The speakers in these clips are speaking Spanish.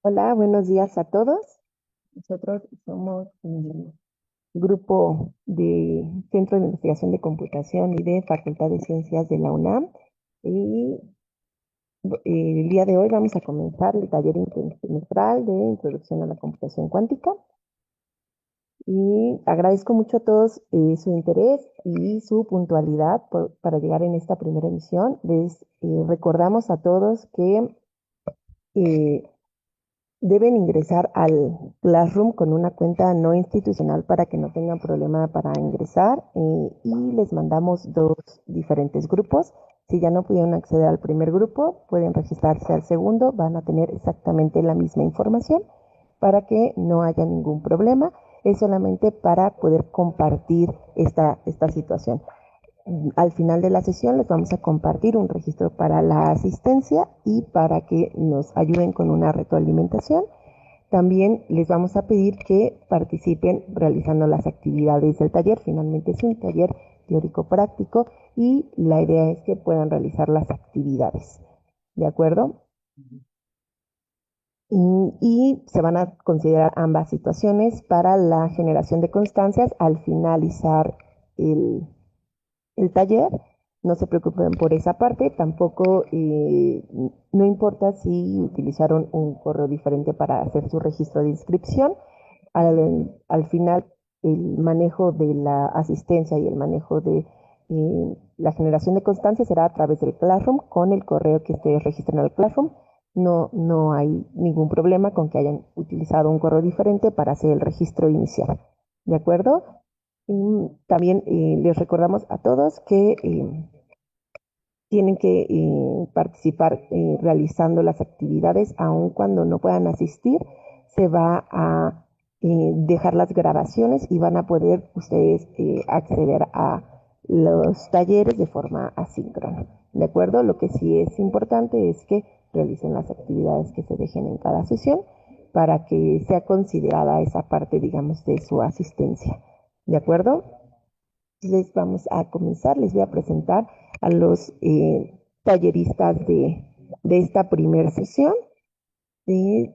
Hola, buenos días a todos. Nosotros somos un grupo de Centro de Investigación de Computación y de Facultad de Ciencias de la UNAM. Y el día de hoy vamos a comenzar el taller intersemestral de Introducción a la Computación Cuántica. Y agradezco mucho a todos su interés y su puntualidad para llegar en esta primera emisión. Les recordamos a todos que eh, deben ingresar al Classroom con una cuenta no institucional para que no tengan problema para ingresar, y les mandamos dos diferentes grupos. Si ya no pudieron acceder al primer grupo, pueden registrarse al segundo, van a tener exactamente la misma información para que no haya ningún problema. Es solamente para poder compartir esta situación. Al final de la sesión les vamos a compartir un registro para la asistencia y para que nos ayuden con una retroalimentación. También les vamos a pedir que participen realizando las actividades del taller. Finalmente es un taller teórico práctico y la idea es que puedan realizar las actividades. ¿De acuerdo? Y se van a considerar ambas situaciones para la generación de constancias al finalizar el, el taller. No se preocupen por esa parte, tampoco no importa si utilizaron un correo diferente para hacer su registro de inscripción. Al final, el manejo de la asistencia y el manejo de la generación de constancia será a través del Classroom con el correo que ustedes registren al Classroom. No hay ningún problema con que hayan utilizado un correo diferente para hacer el registro inicial. ¿De acuerdo? También les recordamos a todos que tienen que participar realizando las actividades, aun cuando no puedan asistir. Se va a dejar las grabaciones y van a poder ustedes acceder a los talleres de forma asíncrona. ¿De acuerdo? Lo que sí es importante es que realicen las actividades que se dejen en cada sesión para que sea considerada esa parte, digamos, de su asistencia. ¿De acuerdo? Les vamos a comenzar, les voy a presentar a los talleristas de esta primera sesión. Eh,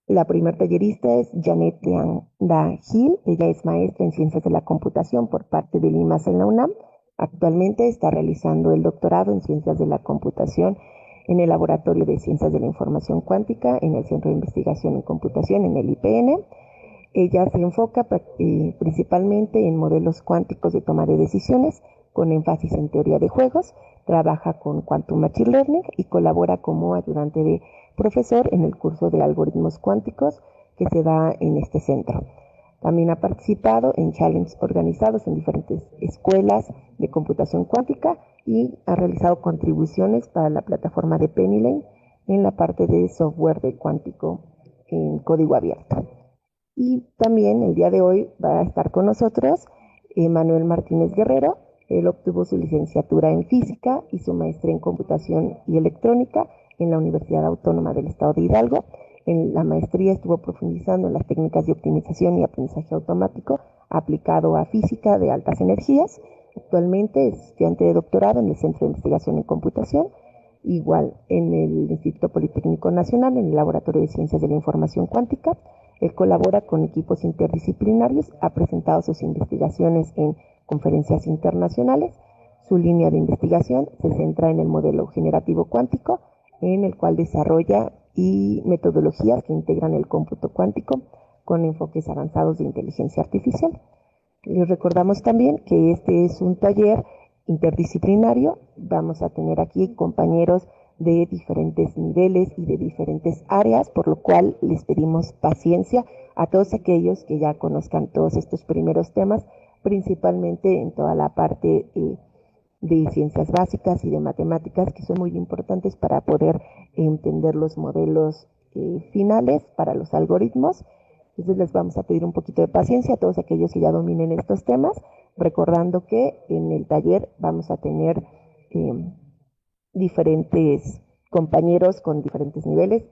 la primer tallerista es Janet Leanda Gil. Ella es maestra en Ciencias de la Computación por parte del IMAS en la UNAM. Actualmente está realizando el doctorado en Ciencias de la Computación en el Laboratorio de Ciencias de la Información Cuántica en el Centro de Investigación en Computación en el IPN. Ella se enfoca principalmente en modelos cuánticos de toma de decisiones, con énfasis en teoría de juegos, trabaja con Quantum Machine Learning y colabora como ayudante de profesor en el curso de algoritmos cuánticos que se da en este centro. También ha participado en challenges organizados en diferentes escuelas de computación cuántica y ha realizado contribuciones para la plataforma de PennyLane en la parte de software de cuántico en código abierto. Y también el día de hoy va a estar con nosotros Manuel Martínez Guerrero. Él obtuvo su licenciatura en física y su maestría en computación y electrónica en la Universidad Autónoma del Estado de Hidalgo. En la maestría estuvo profundizando en las técnicas de optimización y aprendizaje automático aplicado a física de altas energías. Actualmente es estudiante de doctorado en el Centro de Investigación en Computación, igual en el Instituto Politécnico Nacional, en el Laboratorio de Ciencias de la Información Cuántica. Él colabora con equipos interdisciplinarios, ha presentado sus investigaciones en conferencias internacionales. Su línea de investigación se centra en el modelo generativo cuántico, en el cual desarrolla y metodologías que integran el cómputo cuántico con enfoques avanzados de inteligencia artificial. Les recordamos también que este es un taller interdisciplinario. Vamos a tener aquí compañeros de diferentes niveles y de diferentes áreas, por lo cual les pedimos paciencia a todos aquellos que ya conozcan todos estos primeros temas, principalmente en toda la parte de ciencias básicas y de matemáticas, que son muy importantes para poder entender los modelos finales para los algoritmos. Entonces les vamos a pedir un poquito de paciencia a todos aquellos que ya dominen estos temas, recordando que en el taller vamos a tener eh, diferentes compañeros con diferentes niveles.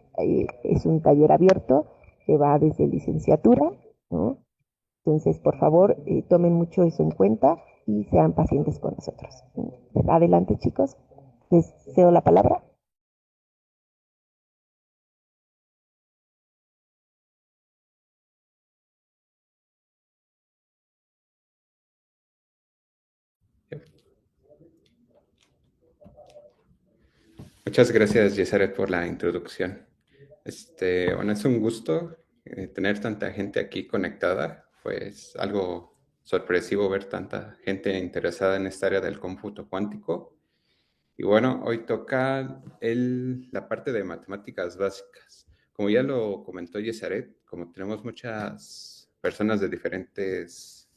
Es un taller abierto que va desde licenciatura, ¿no? Entonces, por favor, tomen mucho eso en cuenta y sean pacientes con nosotros. Adelante, chicos. Les cedo la palabra. Muchas gracias, Yesaret, por la introducción. Bueno, es un gusto tener tanta gente aquí conectada. Pues algo sorpresivo ver tanta gente interesada en esta área del cómputo cuántico. Y bueno, hoy toca la parte de matemáticas básicas. Como ya lo comentó Yesaret, como tenemos muchas personas de diferentes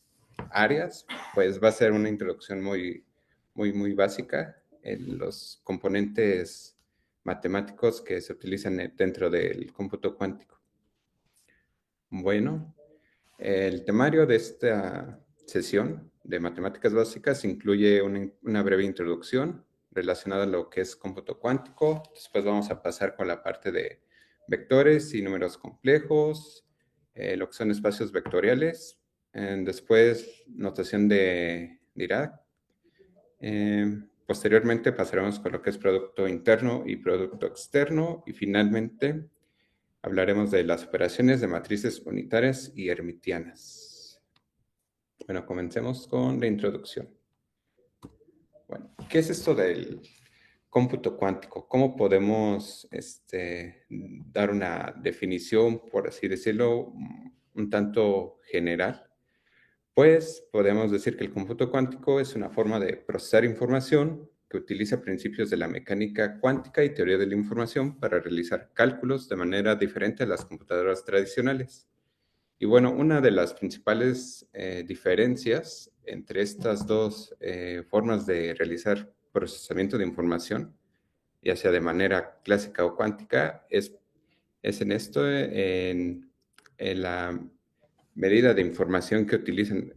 áreas, pues va a ser una introducción muy básica en los componentes matemáticos que se utilizan dentro del cómputo cuántico. Bueno, el temario de esta sesión de matemáticas básicas incluye una breve introducción relacionada a lo que es cómputo cuántico. Después vamos a pasar con la parte de vectores y números complejos, lo que son espacios vectoriales. Después, notación de Dirac. Posteriormente pasaremos con lo que es producto interno y producto externo. Y finalmente hablaremos de las operaciones de matrices unitarias y hermitianas. Bueno, comencemos con la introducción. Bueno, ¿qué es esto del cómputo cuántico? ¿Cómo podemos dar una definición, por así decirlo, un tanto general? Pues podemos decir que el cómputo cuántico es una forma de procesar información que utiliza principios de la mecánica cuántica y teoría de la información para realizar cálculos de manera diferente a las computadoras tradicionales. Y bueno, una de las principales diferencias entre estas dos formas de realizar procesamiento de información, ya sea de manera clásica o cuántica, es en esto, en la medida de información que utilizan,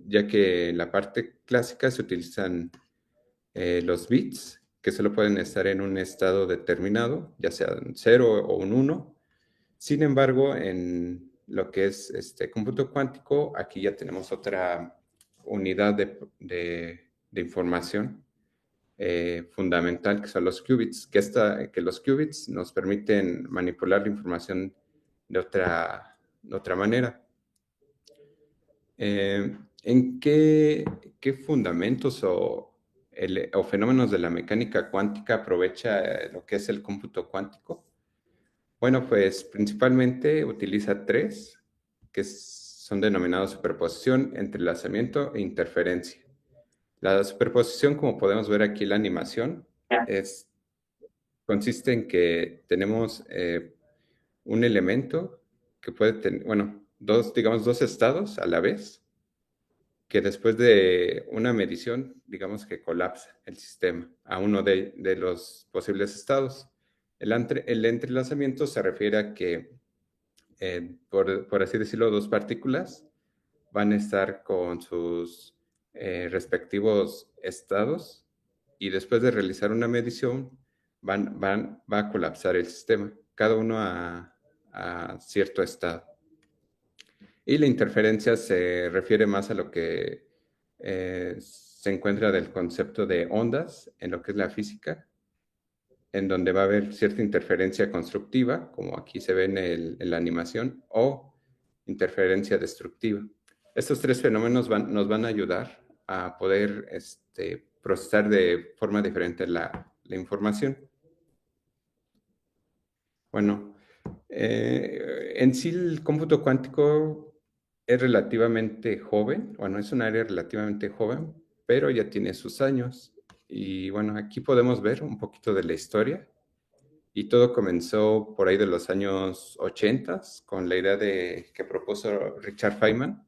ya que en la parte clásica se utilizan los bits, que solo pueden estar en un estado determinado, ya sea un 0 o un 1. Sin embargo, en lo que es este cómputo cuántico, aquí ya tenemos otra unidad de información fundamental, que son los qubits, que los qubits nos permiten manipular la información de otra manera. ¿En qué fundamentos o fenómenos de la mecánica cuántica aprovecha lo que es el cómputo cuántico? Bueno, pues principalmente utiliza tres, que son denominados superposición, entrelazamiento e interferencia. La superposición, como podemos ver aquí en la animación, consiste en que tenemos un elemento que puede tener, bueno, digamos, dos estados a la vez, que después de una medición, digamos que colapsa el sistema a uno de los posibles estados. El entrelazamiento se refiere a que, por así decirlo, dos partículas van a estar con sus respectivos estados y después de realizar una medición va a colapsar el sistema, cada uno a cierto estado. Y la interferencia se refiere más a lo que se encuentra del concepto de ondas en lo que es la física, en donde va a haber cierta interferencia constructiva, como aquí se ve en la animación, o interferencia destructiva. Estos tres fenómenos nos van a ayudar a poder procesar de forma diferente la información. Bueno, en sí el cómputo cuántico es relativamente joven, bueno, es un área relativamente joven, pero ya tiene sus años. Y bueno, aquí podemos ver un poquito de la historia. Y todo comenzó por ahí de los años 80 con la idea que propuso Richard Feynman,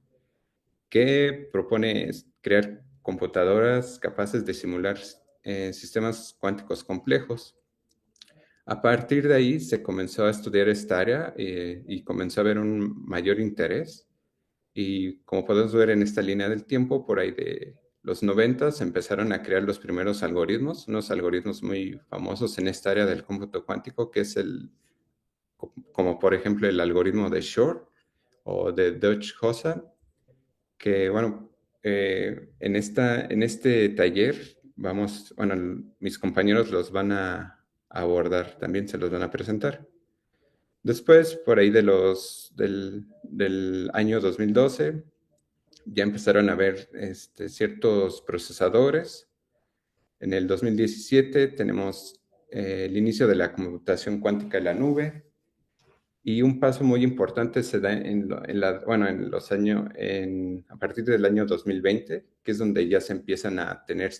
que propone crear computadoras capaces de simular sistemas cuánticos complejos. A partir de ahí se comenzó a estudiar esta área y comenzó a haber un mayor interés. Y como podemos ver en esta línea del tiempo, por ahí de los 90 se empezaron a crear los primeros algoritmos, unos algoritmos muy famosos en esta área del cómputo cuántico, que es como por ejemplo el algoritmo de Shor o de Deutsch-Hossan, que bueno, en este taller bueno, mis compañeros los van a abordar, también se los van a presentar. Después, por ahí del año 2012, ya empezaron a haber ciertos procesadores. En el 2017 tenemos el inicio de la computación cuántica en la nube, y un paso muy importante se da bueno, en los años, a partir del año 2020, que es donde ya se empiezan a tener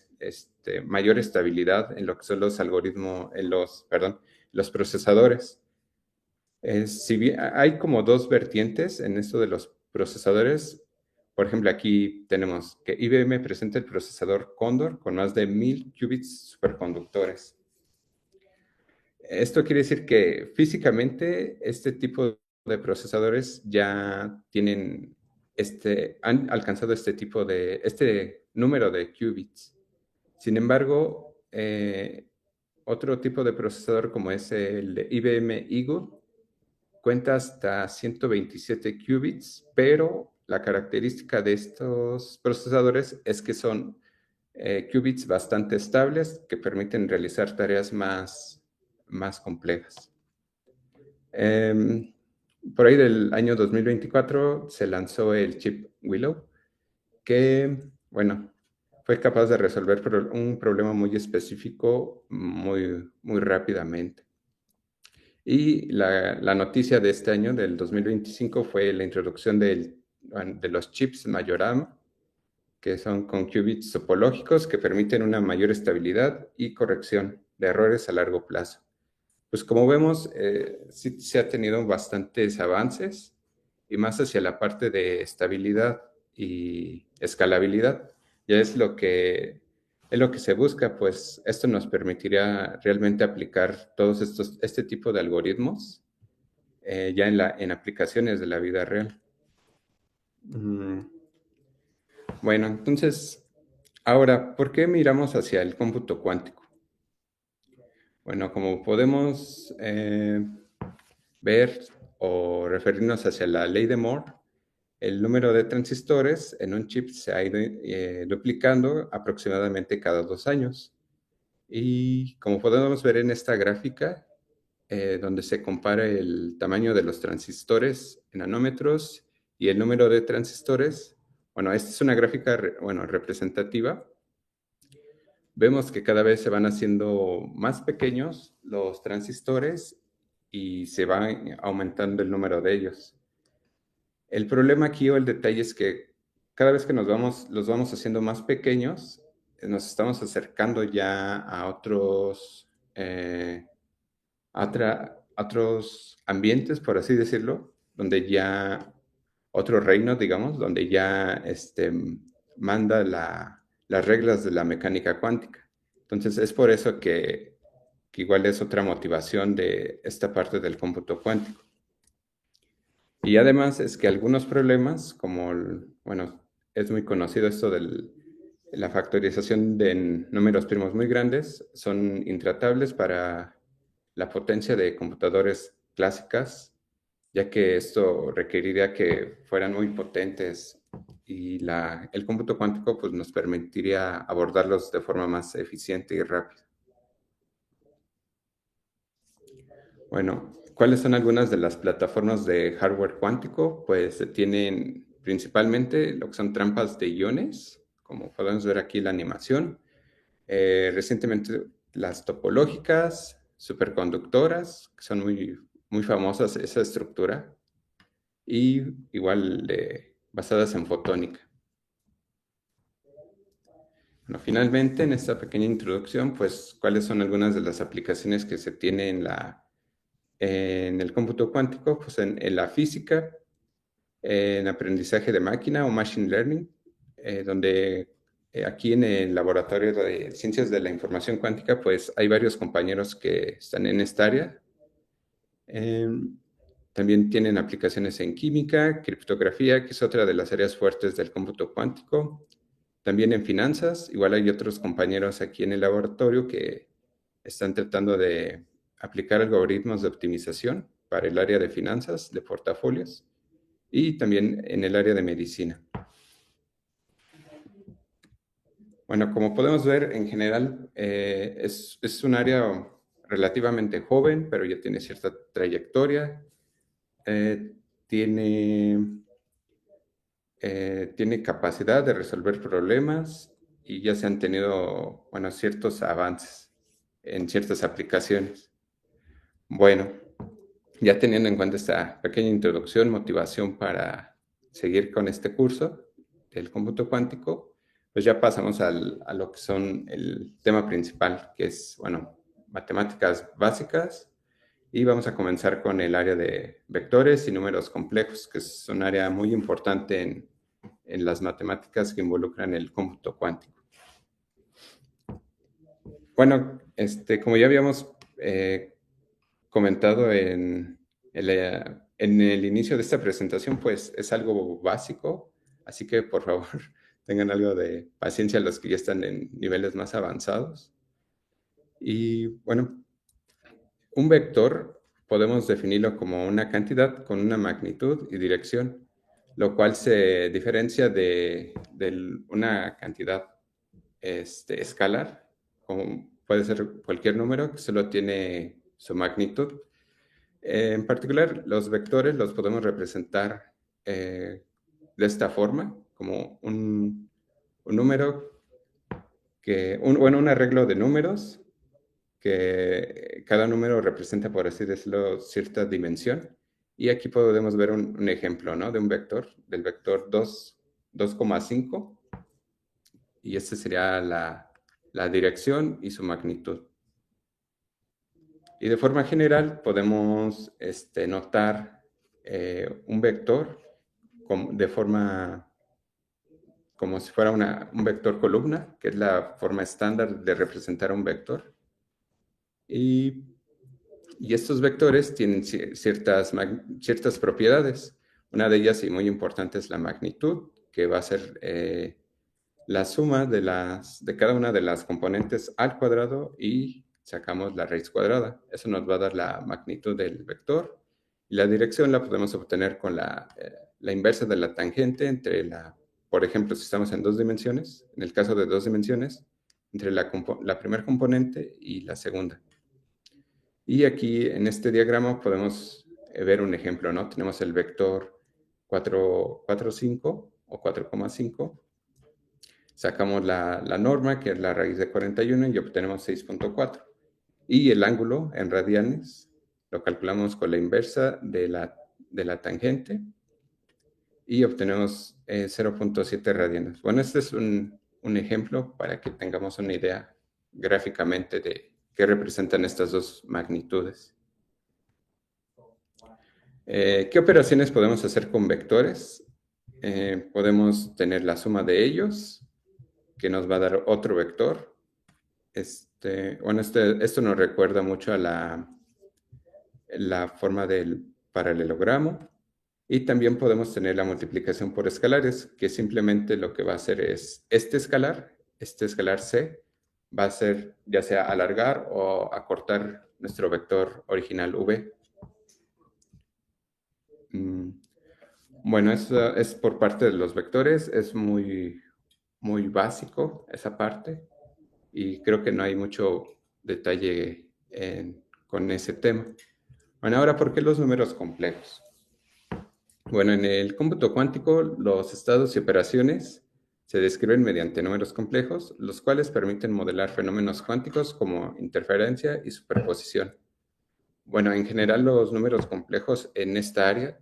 mayor estabilidad en lo que son los algoritmos, perdón, los procesadores. Si bien hay como dos vertientes en esto de los procesadores. Por ejemplo, aquí tenemos que IBM presenta el procesador Condor con más de 1000 qubits superconductores. Esto quiere decir que físicamente este tipo de procesadores ya tienen han alcanzado este número de qubits. Sin embargo, otro tipo de procesador como es el de IBM Eagle cuenta hasta 127 qubits, pero la característica de estos procesadores es que son qubits bastante estables que permiten realizar tareas más complejas. Por ahí del año 2024 se lanzó el chip Willow, que, bueno, fue capaz de resolver un problema muy específico muy rápidamente. Y la noticia de este año, del 2025, fue la introducción de los chips Majoram, que son con qubits topológicos que permiten una mayor estabilidad y corrección de errores a largo plazo. Pues como vemos, sí se ha tenido bastantes avances, y más hacia la parte de estabilidad y escalabilidad. Ya es lo que se busca, pues esto nos permitirá realmente aplicar este tipo de algoritmos ya en aplicaciones de la vida real. Bueno, entonces, ahora, ¿por qué miramos hacia el cómputo cuántico? Bueno, como podemos ver o referirnos hacia la ley de Moore, el número de transistores en un chip se ha ido duplicando aproximadamente cada 2 años. Y como podemos ver en esta gráfica, donde se compara el tamaño de los transistores en nanómetros y el número de transistores, bueno, esta es una gráfica representativa. Vemos que cada vez se van haciendo más pequeños los transistores y se va aumentando el número de ellos. El problema aquí o el detalle es que cada vez que los vamos haciendo más pequeños, nos estamos acercando ya a otros ambientes, por así decirlo, donde ya otro reino, digamos, donde ya manda las reglas de la mecánica cuántica. Entonces es por eso que igual es otra motivación de esta parte del cómputo cuántico. Y además es que algunos problemas, bueno, es muy conocido esto de la factorización de números primos muy grandes, son intratables para la potencia de computadores clásicas, ya que esto requeriría que fueran muy potentes, y el cómputo cuántico pues, nos permitiría abordarlos de forma más eficiente y rápida. Bueno, ¿cuáles son algunas de las plataformas de hardware cuántico? Pues se tienen principalmente lo que son trampas de iones, como podemos ver aquí en la animación. Recientemente las topológicas, superconductoras, que son muy famosas esa estructura, y igual basadas en fotónica. Bueno, finalmente, en esta pequeña introducción, pues, ¿cuáles son algunas de las aplicaciones que se tienen en el cómputo cuántico? Pues en la física, en aprendizaje de máquina o machine learning, donde aquí en el laboratorio de ciencias de la información cuántica, pues hay varios compañeros que están en esta área. También tienen aplicaciones en química, criptografía, que es otra de las áreas fuertes del cómputo cuántico. También en finanzas, igual hay otros compañeros aquí en el laboratorio que están tratando de aplicar algoritmos de optimización para el área de finanzas, de portafolios, y también en el área de medicina. Bueno, como podemos ver, en general es un área relativamente joven, pero ya tiene cierta trayectoria. Tiene tiene capacidad de resolver problemas y ya se han tenido, bueno, ciertos avances en ciertas aplicaciones. Bueno, ya teniendo en cuenta esta pequeña introducción, motivación para seguir con este curso del cómputo cuántico, pues ya pasamos a lo que son el tema principal, que es, bueno, matemáticas básicas, y vamos a comenzar con el área de vectores y números complejos, que es un área muy importante en las matemáticas que involucran el cómputo cuántico. Bueno, como ya habíamos comentado en el inicio de esta presentación, pues es algo básico, así que por favor tengan algo de paciencia los que ya están en niveles más avanzados. Y bueno, un vector podemos definirlo como una cantidad con una magnitud y dirección, lo cual se diferencia de una cantidad escalar, como puede ser cualquier número que solo tiene su magnitud. En particular, los vectores los podemos representar de esta forma, como un número bueno, un arreglo de números que cada número representa, por así decirlo, cierta dimensión. Y aquí podemos ver un ejemplo, ¿no? De un vector, del vector 2,5. Y esta sería la dirección y su magnitud. Y de forma general podemos notar un vector de forma como si fuera un vector columna, que es la forma estándar de representar un vector. Y estos vectores tienen ciertas propiedades. Una de ellas, y muy importante, es la magnitud, que va a ser la suma de cada una de las componentes al cuadrado y sacamos la raíz cuadrada. Eso nos va a dar la magnitud del vector. Y la dirección la podemos obtener con la inversa de la tangente por ejemplo, si estamos en 2 dimensiones, en el caso de 2 dimensiones, entre la primera componente y la segunda. Y aquí en este diagrama podemos ver un ejemplo, ¿no? Tenemos el vector 4,5 o 4,5. Sacamos la norma, que es la raíz de 41, y obtenemos 6,4. Y el ángulo en radianes lo calculamos con la inversa de la tangente y obtenemos 0,7 radianes. Bueno, este es un ejemplo para que tengamos una idea gráficamente de qué representan estas dos magnitudes. ¿Qué operaciones podemos hacer con vectores? Podemos tener la suma de ellos, que nos va a dar otro vector. Bueno, esto nos recuerda mucho a la forma del paralelogramo. Y también podemos tener la multiplicación por escalares, que simplemente lo que va a hacer es este escalar C, va a ser ya sea alargar o acortar nuestro vector original V. Bueno, eso es por parte de los vectores, es muy, muy básico esa parte y creo que no hay mucho detalle con ese tema. Bueno, ahora, ¿por qué los números complejos? Bueno, en el cómputo cuántico, los estados y operaciones se describen mediante números complejos, los cuales permiten modelar fenómenos cuánticos como interferencia y superposición. Bueno, en general, los números complejos en esta área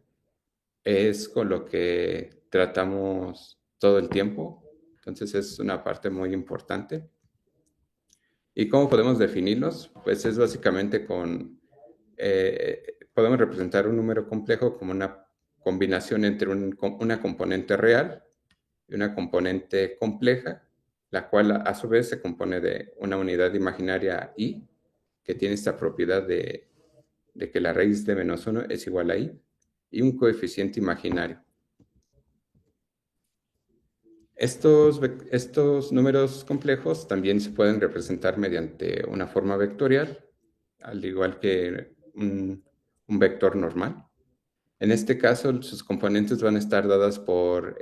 es con lo que tratamos todo el tiempo, entonces es una parte muy importante. ¿Y cómo podemos definirlos? Pues es básicamente podemos representar un número complejo como una combinación entre una componente real y una componente compleja, la cual a su vez se compone de una unidad imaginaria i, que tiene esta propiedad de que la raíz de -1 es igual a i, y un coeficiente imaginario. Estos números complejos también se pueden representar mediante una forma vectorial, al igual que un vector normal. En este caso, sus componentes van a estar dadas por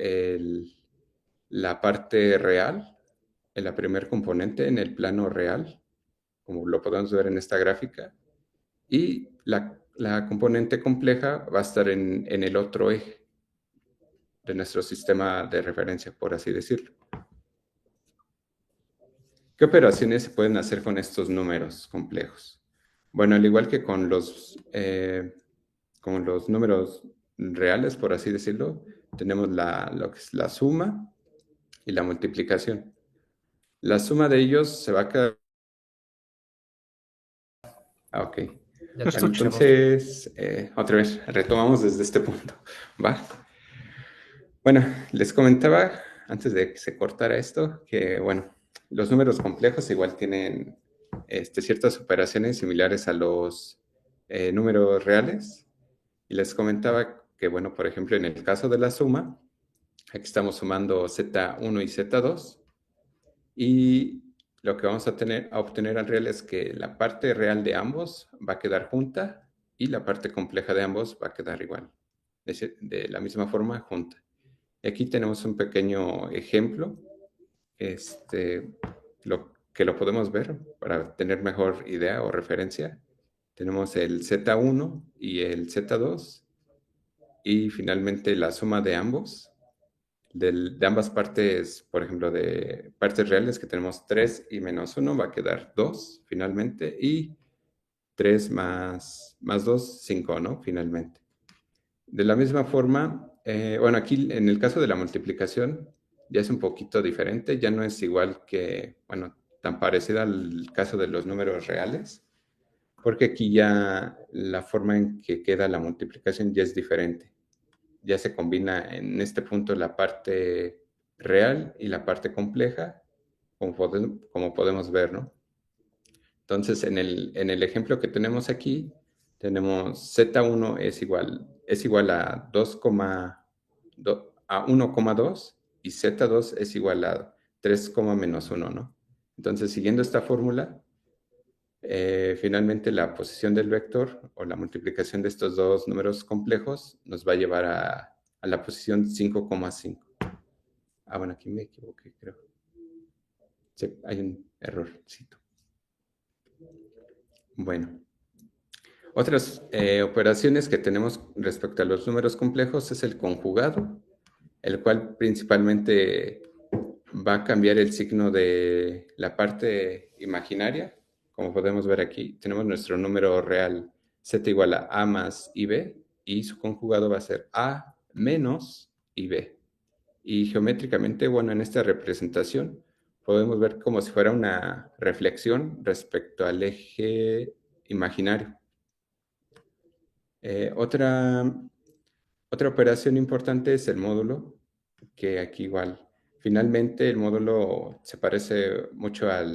la parte real, en la primer componente, en el plano real, como lo podemos ver en esta gráfica, y la componente compleja va a estar en el otro eje. nuestro sistema de referencia, por así decirlo. ¿Qué operaciones se pueden hacer con estos números complejos? Bueno, al igual que con los números reales, por así decirlo, tenemos lo que es la suma y la multiplicación. La suma de ellos se va a quedar. Ah, ok. Ya te escuchamos. Entonces, otra vez, retomamos desde este punto. ¿Va? Bueno, les comentaba antes de que se cortara esto que, bueno, los números complejos igual tienen ciertas operaciones similares a los números reales. Y les comentaba que, bueno, por ejemplo, en el caso de la suma, aquí estamos sumando Z1 y Z2. Y lo que vamos a obtener al real es que la parte real de ambos va a quedar junta y la parte compleja de ambos va a quedar igual, de la misma forma junta. Y aquí tenemos un pequeño ejemplo, que lo podemos ver para tener mejor idea o referencia. Tenemos el Z1 y el Z2 y finalmente la suma de ambos de ambas partes, por ejemplo, de partes reales que tenemos 3 y menos 1 va a quedar 2 finalmente y 3 más 2, 5, ¿no? Finalmente. De la misma forma, bueno, aquí en el caso de la multiplicación ya es un poquito diferente, ya no es igual que, bueno, tan parecida al caso de los números reales, porque aquí ya la forma en que queda la multiplicación ya es diferente. Ya se combina en este punto la parte real y la parte compleja, como podemos ver, ¿no? Entonces, en el ejemplo que tenemos aquí, tenemos Z1 es igual a 1,2 y Z2 es igual a 3, menos 1, ¿no? Entonces, siguiendo esta fórmula, finalmente la posición del vector o la multiplicación de estos dos números complejos nos va a llevar a la posición 5,5. Ah, bueno, aquí me equivoqué, creo. Sí, hay un errorcito. Bueno, otras operaciones que tenemos respecto a los números complejos es el conjugado, el cual principalmente va a cambiar el signo de la parte imaginaria. Como podemos ver aquí, tenemos nuestro número real z igual a a más ib y su conjugado va a ser a menos ib. Y geométricamente, bueno, en esta representación podemos ver como si fuera una reflexión respecto al eje imaginario. Otra operación importante es el módulo, que aquí igual. Finalmente, el módulo se parece mucho a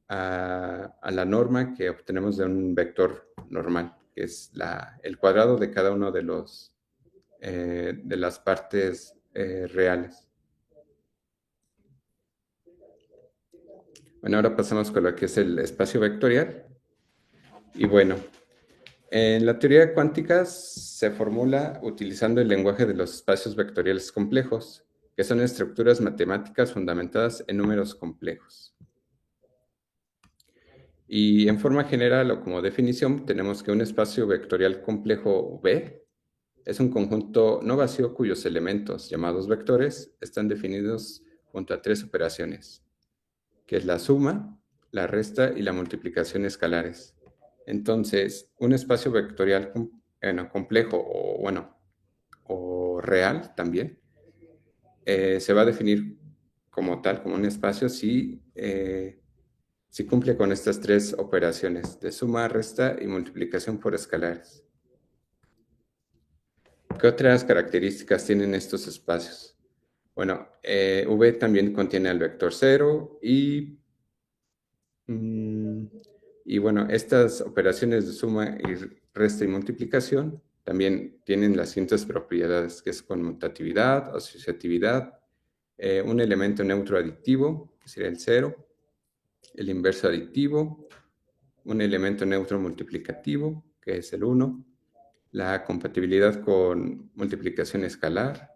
la norma que obtenemos de un vector normal, que es el cuadrado de cada uno de las partes reales. Bueno, ahora pasamos con lo que es el espacio vectorial. Y bueno, en la teoría cuántica se formula utilizando el lenguaje de los espacios vectoriales complejos, que son estructuras matemáticas fundamentadas en números complejos. Y en forma general o como definición tenemos que un espacio vectorial complejo V es un conjunto no vacío cuyos elementos, llamados vectores, están definidos junto a tres operaciones, que es la suma, la resta y la multiplicación escalares. Entonces, un espacio vectorial complejo o real también se va a definir como tal, como un espacio si cumple con estas tres operaciones de suma, resta y multiplicación por escalares. ¿Qué otras características tienen estos espacios? Bueno, V también contiene el vector 0 y bueno, estas operaciones de suma y resta y multiplicación también tienen las siguientes propiedades, que es conmutatividad, asociatividad, un elemento neutro aditivo, que sería el 0, el inverso aditivo, un elemento neutro multiplicativo, que es el 1, la compatibilidad con multiplicación escalar,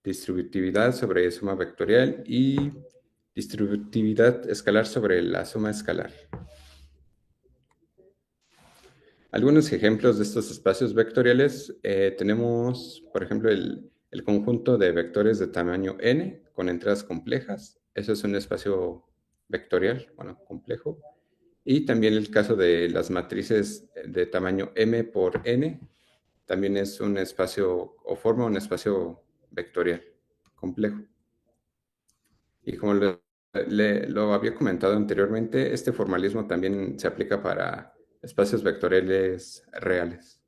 distributividad sobre suma vectorial y distributividad escalar sobre la suma escalar. Algunos ejemplos de estos espacios vectoriales tenemos, por ejemplo, el El conjunto de vectores de tamaño n con entradas complejas, eso es un espacio vectorial, bueno, complejo. Y también el caso de las matrices de tamaño m por n, también es un espacio o forma un espacio vectorial complejo. Y como lo había comentado anteriormente, este formalismo también se aplica para espacios vectoriales reales.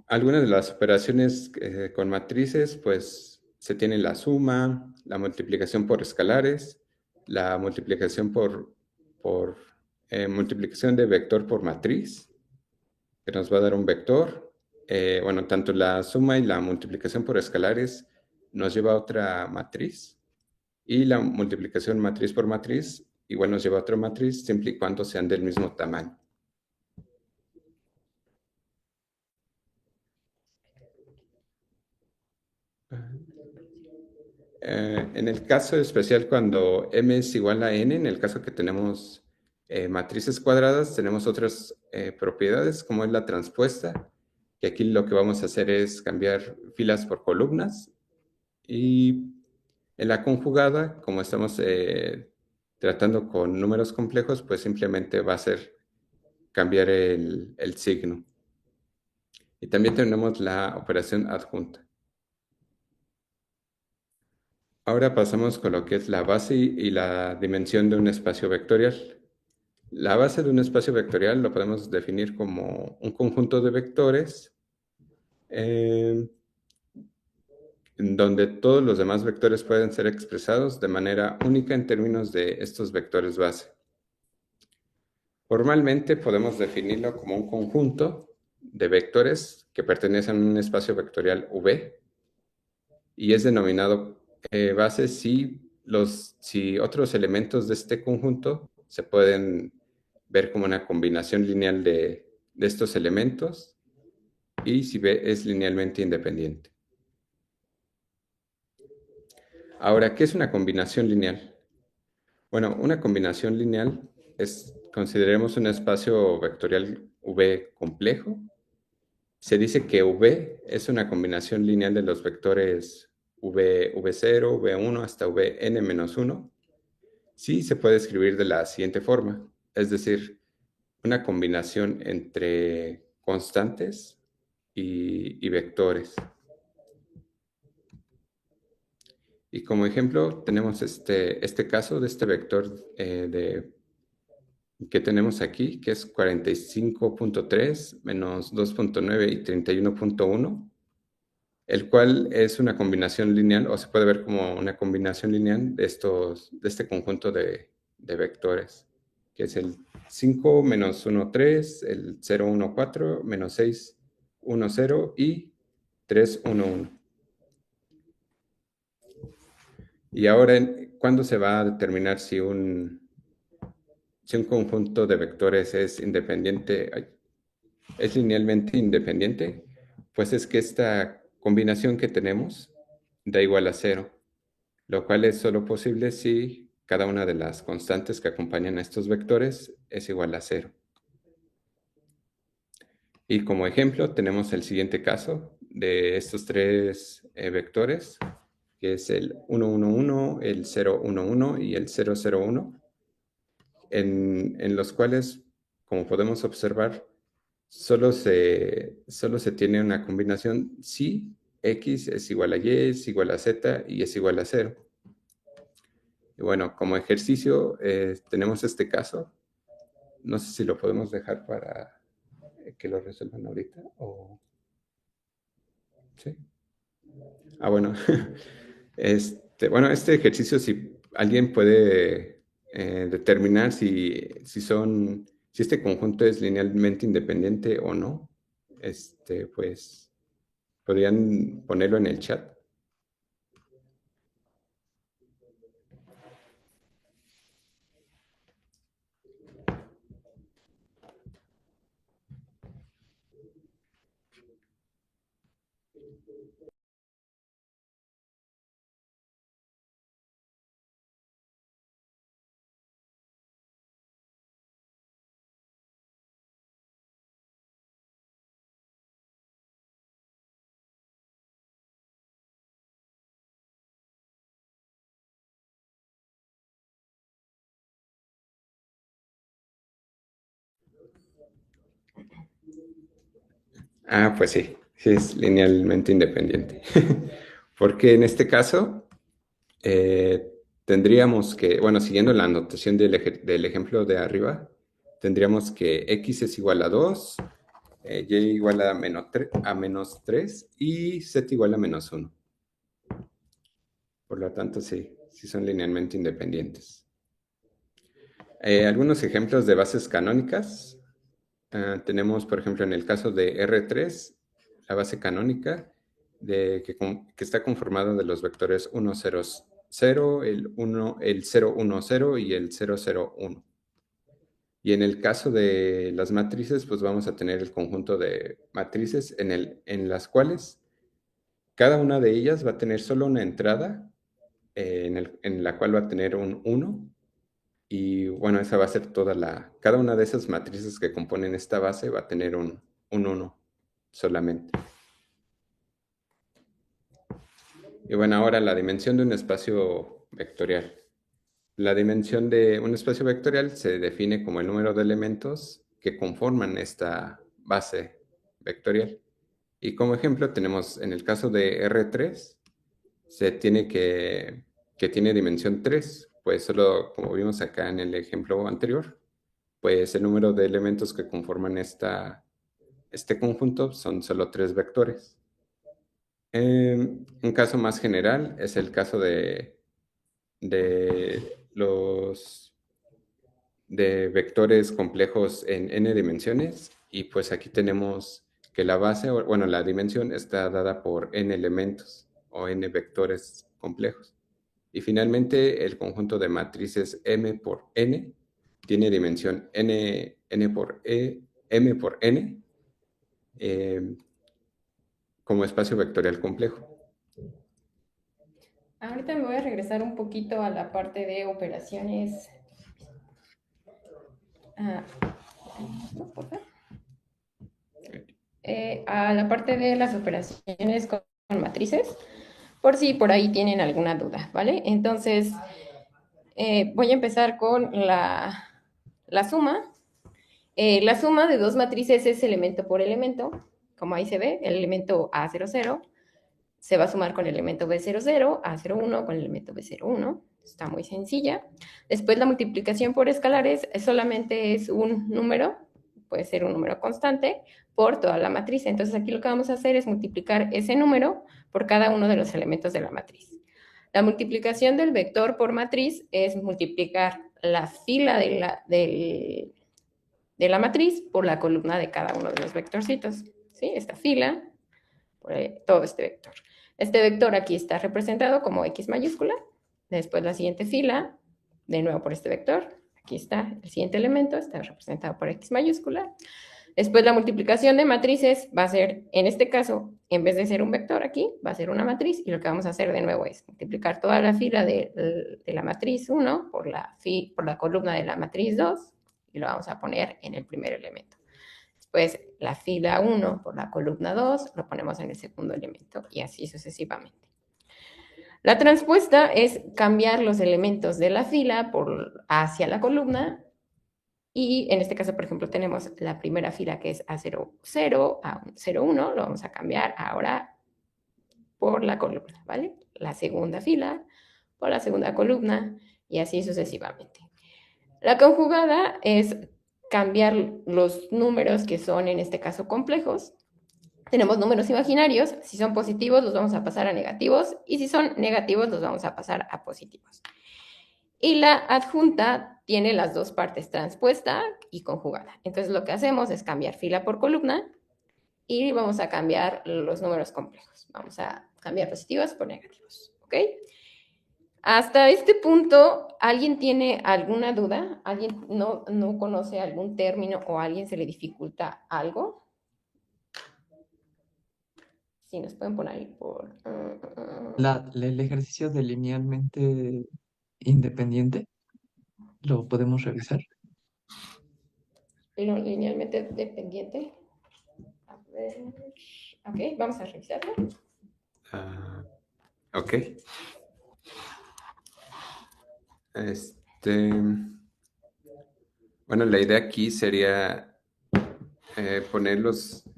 Algunas de las operaciones con matrices, pues se tiene la suma, la multiplicación por escalares, la multiplicación por multiplicación de vector por matriz, que nos va a dar un vector. Bueno, tanto la suma y la multiplicación por escalares nos lleva a otra matriz, y la multiplicación matriz por matriz igual nos lleva a otra matriz, siempre y cuando sean del mismo tamaño. En el caso especial cuando m es igual a n, en el caso que tenemos matrices cuadradas, tenemos otras propiedades como es la transpuesta, que aquí lo que vamos a hacer es cambiar filas por columnas, y en la conjugada, como estamos tratando con números complejos, pues simplemente va a ser cambiar el signo. Y también tenemos la operación adjunta. Ahora pasamos con lo que es la base y la dimensión de un espacio vectorial. La base de un espacio vectorial lo podemos definir como un conjunto de vectores eh, en donde todos los demás vectores pueden ser expresados de manera única en términos de estos vectores base. Formalmente podemos definirlo como un conjunto de vectores que pertenecen a un espacio vectorial V, y es denominado base si otros elementos de este conjunto se pueden ver como una combinación lineal de estos elementos, y si B es linealmente independiente. Ahora, ¿qué es una combinación lineal? Bueno, una combinación lineal consideremos un espacio vectorial V complejo. Se dice que V es una combinación lineal de los vectores V0, V1 hasta Vn-1. Sí, se puede escribir de la siguiente forma, es decir, una combinación entre constantes y vectores. Y como ejemplo tenemos este caso de este vector que tenemos aquí, que es 45.3 menos 2.9 y 31.1, el cual es una combinación lineal, o se puede ver como una combinación lineal de este conjunto de vectores, que es el 5 menos 1, 3, el 0, 1, 4, menos 6, 1, 0 y 3, 1, 1. Y ahora, ¿cuándo se va a determinar si un conjunto de vectores es independiente, es linealmente independiente? Pues es que esta combinación que tenemos da igual a 0, lo cual es solo posible si cada una de las constantes que acompañan a estos vectores es igual a 0. Y como ejemplo tenemos el siguiente caso de estos tres vectores, que es el 1, 1, 1, el 0, 1, 1 y el 0, 0, 1, en los cuales, como podemos observar, solo se tiene una combinación si x es igual a y, es igual a z y es igual a 0. Y bueno, como ejercicio tenemos este caso. No sé si lo podemos dejar para que lo resuelvan ahorita o... ¿Sí? Ah, bueno. Este ejercicio, si alguien puede determinar si este conjunto es linealmente independiente o no, pues podrían ponerlo en el chat. Ah, pues sí, sí es linealmente independiente. Porque en este caso eh, tendríamos que, bueno, siguiendo la anotación del ejemplo de arriba, tendríamos que x es igual a 2, y igual a menos 3 y z igual a menos 1. Por lo tanto, sí, sí son linealmente independientes. Algunos ejemplos de bases canónicas. Tenemos, por ejemplo, en el caso de R3, la base canónica que está conformada de los vectores 1, 0, 0, el 0, 1, 0 y el 0, 0, 1. Y en el caso de las matrices, pues vamos a tener el conjunto de matrices en las cuales cada una de ellas va a tener solo una entrada, en la cual va a tener un 1. Y bueno, esa va a ser cada una de esas matrices que componen esta base va a tener un 1 solamente. Y bueno, ahora la dimensión de un espacio vectorial. La dimensión de un espacio vectorial se define como el número de elementos que conforman esta base vectorial. Y como ejemplo tenemos en el caso de R3, se tiene que tiene dimensión 3, pues solo como vimos acá en el ejemplo anterior, pues el número de elementos que conforman este conjunto son solo 3 vectores. Un caso más general es el caso de de vectores complejos en n dimensiones, y pues aquí tenemos que la base, bueno, la dimensión está dada por n elementos o n vectores complejos. Y finalmente el conjunto de matrices m por n tiene dimensión m por n, eh, como espacio vectorial complejo. Ahorita me voy a regresar un poquito a la parte de operaciones. A la parte de las operaciones con matrices, por si por ahí tienen alguna duda, ¿vale? Entonces, voy a empezar con la suma. La suma de dos matrices es elemento por elemento, como ahí se ve, el elemento A00 se va a sumar con el elemento B00, A01 con el elemento B01, está muy sencilla. Después la multiplicación por escalares solamente es un número, puede ser un número constante, por toda la matriz. Entonces aquí lo que vamos a hacer es multiplicar ese número por cada uno de los elementos de la matriz. La multiplicación del vector por matriz es multiplicar la fila de la matriz por la columna de cada uno de los vectorcitos. ¿Sí? Esta fila, por todo este vector. Este vector aquí está representado como X mayúscula. Después la siguiente fila, de nuevo por este vector. Aquí está el siguiente elemento, está representado por X mayúscula. Después la multiplicación de matrices va a ser, en este caso, en vez de ser un vector aquí, va a ser una matriz. Y lo que vamos a hacer de nuevo es multiplicar toda la fila de la matriz 1 por la columna de la matriz 2 y lo vamos a poner en el primer elemento. Después la fila 1 por la columna 2 lo ponemos en el segundo elemento y así sucesivamente. La transpuesta es cambiar los elementos de la fila hacia la columna y en este caso, por ejemplo, tenemos la primera fila que es A00, A01, lo vamos a cambiar ahora por la columna, ¿vale? La segunda fila por la segunda columna y así sucesivamente. La conjugada es cambiar los números que son en este caso complejos. Tenemos números imaginarios, si son positivos los vamos a pasar a negativos y si son negativos los vamos a pasar a positivos. Y la adjunta tiene las dos partes, transpuesta y conjugada. Entonces lo que hacemos es cambiar fila por columna y vamos a cambiar los números complejos. Vamos a cambiar positivos por negativos, ¿ok? Hasta este punto, ¿alguien tiene alguna duda? ¿Alguien no conoce algún término o a alguien se le dificulta algo? Sí, nos pueden poner ahí por... El ejercicio de linealmente independiente, ¿lo podemos revisar? Linealmente dependiente. A ver. Ok, vamos a revisarlo. Ok. Bueno, la idea aquí sería poner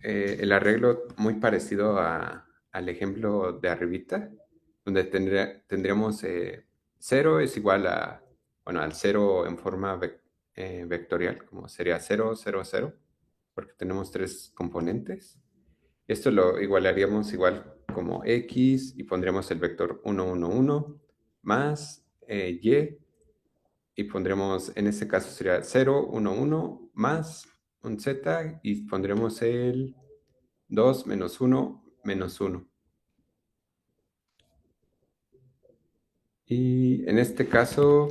el arreglo muy parecido al ejemplo de arribita, donde tendríamos 0 es igual al 0 en forma vectorial, como sería 0, 0, 0, porque tenemos 3 componentes. Esto lo igualaríamos igual como x y pondríamos el vector 1, 1, 1 más y pondremos, en este caso sería 0, 1, 1 más un z y pondremos el 2 menos 1 menos 1. Y en este caso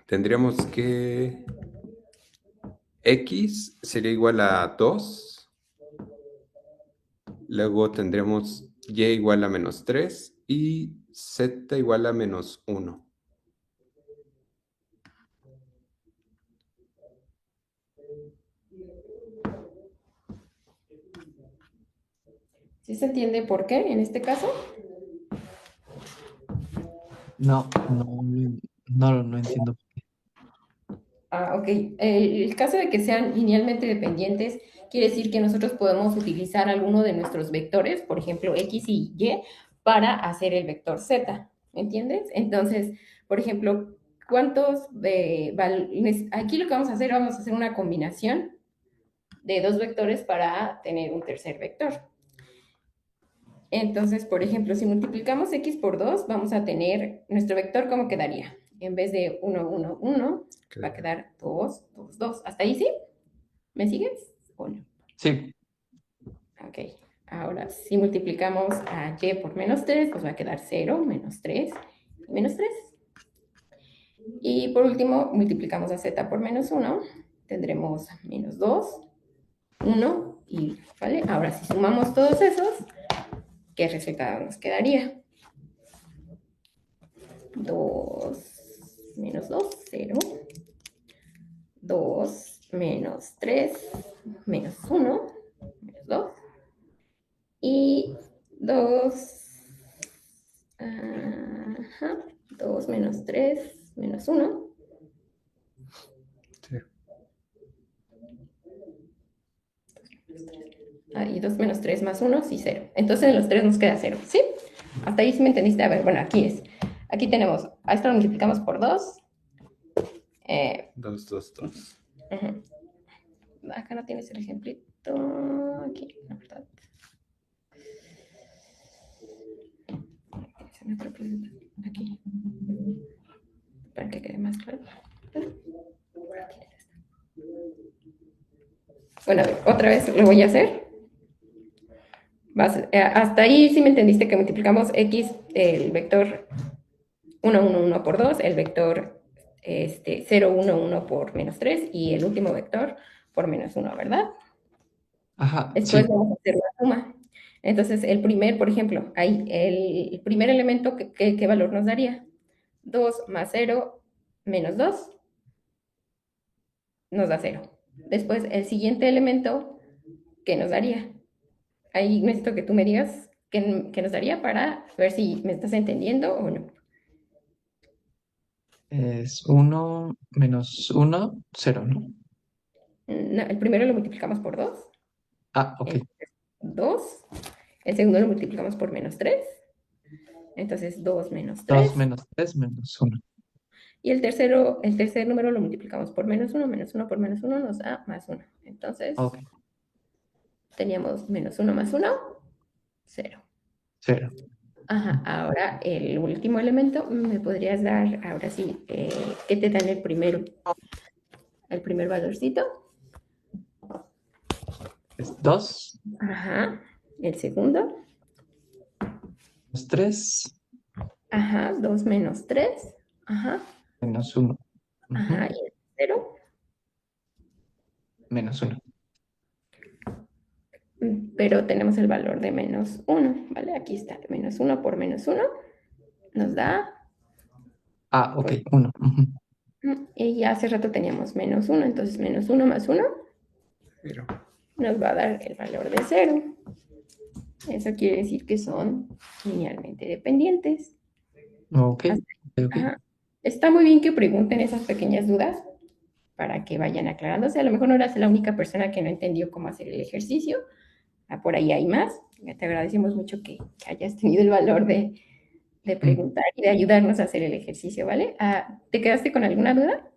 tendríamos que x sería igual a 2, luego tendremos y igual a menos 3 y z igual a menos 1. ¿Sí se entiende por qué en este caso? No, no entiendo. Ok. El caso de que sean linealmente dependientes quiere decir que nosotros podemos utilizar alguno de nuestros vectores, por ejemplo, x y y, para hacer el vector z, ¿me entiendes? Entonces, por ejemplo, aquí lo que vamos a hacer una combinación de dos vectores para tener un tercer vector. Entonces, por ejemplo, si multiplicamos x por 2, vamos a tener nuestro vector, ¿cómo quedaría? En vez de 1, 1, 1, va a quedar 2, 2, 2. ¿Hasta ahí sí? ¿Me sigues o no? Sí, Ok. Ahora, si multiplicamos a y por menos 3, pues va a quedar 0, menos 3, menos 3. Y por último, multiplicamos a z por menos 1, tendremos menos 2, 1 y, ¿vale? Ahora, si sumamos todos esos, ¿qué resultado nos quedaría? 2 menos 2, 0. 2 menos 3 menos 1, menos 2. Y 2, 2 menos 3 menos 1. Sí. Y 2 menos 3 más 1, sí, 0. Entonces en los 3 nos queda 0, ¿sí? Hasta ahí sí me entendiste. A ver, bueno, aquí es. Aquí tenemos, a esto lo multiplicamos por 2. 2, 2, 2. Acá no tienes el ejemplito. Aquí, la verdad. Aquí. Para que quede más claro. Bueno, a ver, otra vez lo voy a hacer. Hasta ahí sí me entendiste que multiplicamos x, el vector 1, 1, 1 por 2, el vector 0, 1, 1 por menos 3 y el último vector por menos 1, ¿verdad? ajá, Después sí. vamos a hacer la suma. Entonces, el primer, por ejemplo, ahí, el primer elemento, ¿qué valor nos daría? 2 más 0 menos 2 nos da 0. Después, el siguiente elemento, ¿qué nos daría? Ahí necesito que tú me digas qué nos daría para ver si me estás entendiendo o no. Es 1 menos 1, 0, ¿no? No, el primero lo multiplicamos por 2. Ah, ok. Entonces, 2. El segundo lo multiplicamos por menos 3. Entonces, 2 menos 3. 2 menos 3 menos 1. Y el tercer número lo multiplicamos por menos 1. Menos 1 por menos 1 nos da más 1. Entonces, Ok, teníamos menos 1 más 1, 0. 0. Ajá, ahora el último elemento, ¿me podrías dar, ahora sí, qué te dan el primer valorcito? Es 2 Ajá, el segundo, menos 3 ajá, 2 menos 3, ajá, menos 1. ajá, y el 0, Menos 1. pero tenemos el valor de menos 1, ¿vale? Aquí está, menos 1 por menos 1 nos da, Ah, ok, pues, 1. y hace rato teníamos menos 1, entonces menos 1 más 1 Pero, nos va a dar el valor de 0. Eso quiere decir que son linealmente dependientes. Ok, Hasta- ok. Ajá. Está muy bien que pregunten esas pequeñas dudas para que vayan aclarándose. A lo mejor no eras la única persona que no entendió cómo hacer el ejercicio. Por ahí hay más. Te agradecemos mucho que hayas tenido el valor de Mm. preguntar y de ayudarnos a hacer el ejercicio, ¿vale? ¿Te quedaste con alguna duda?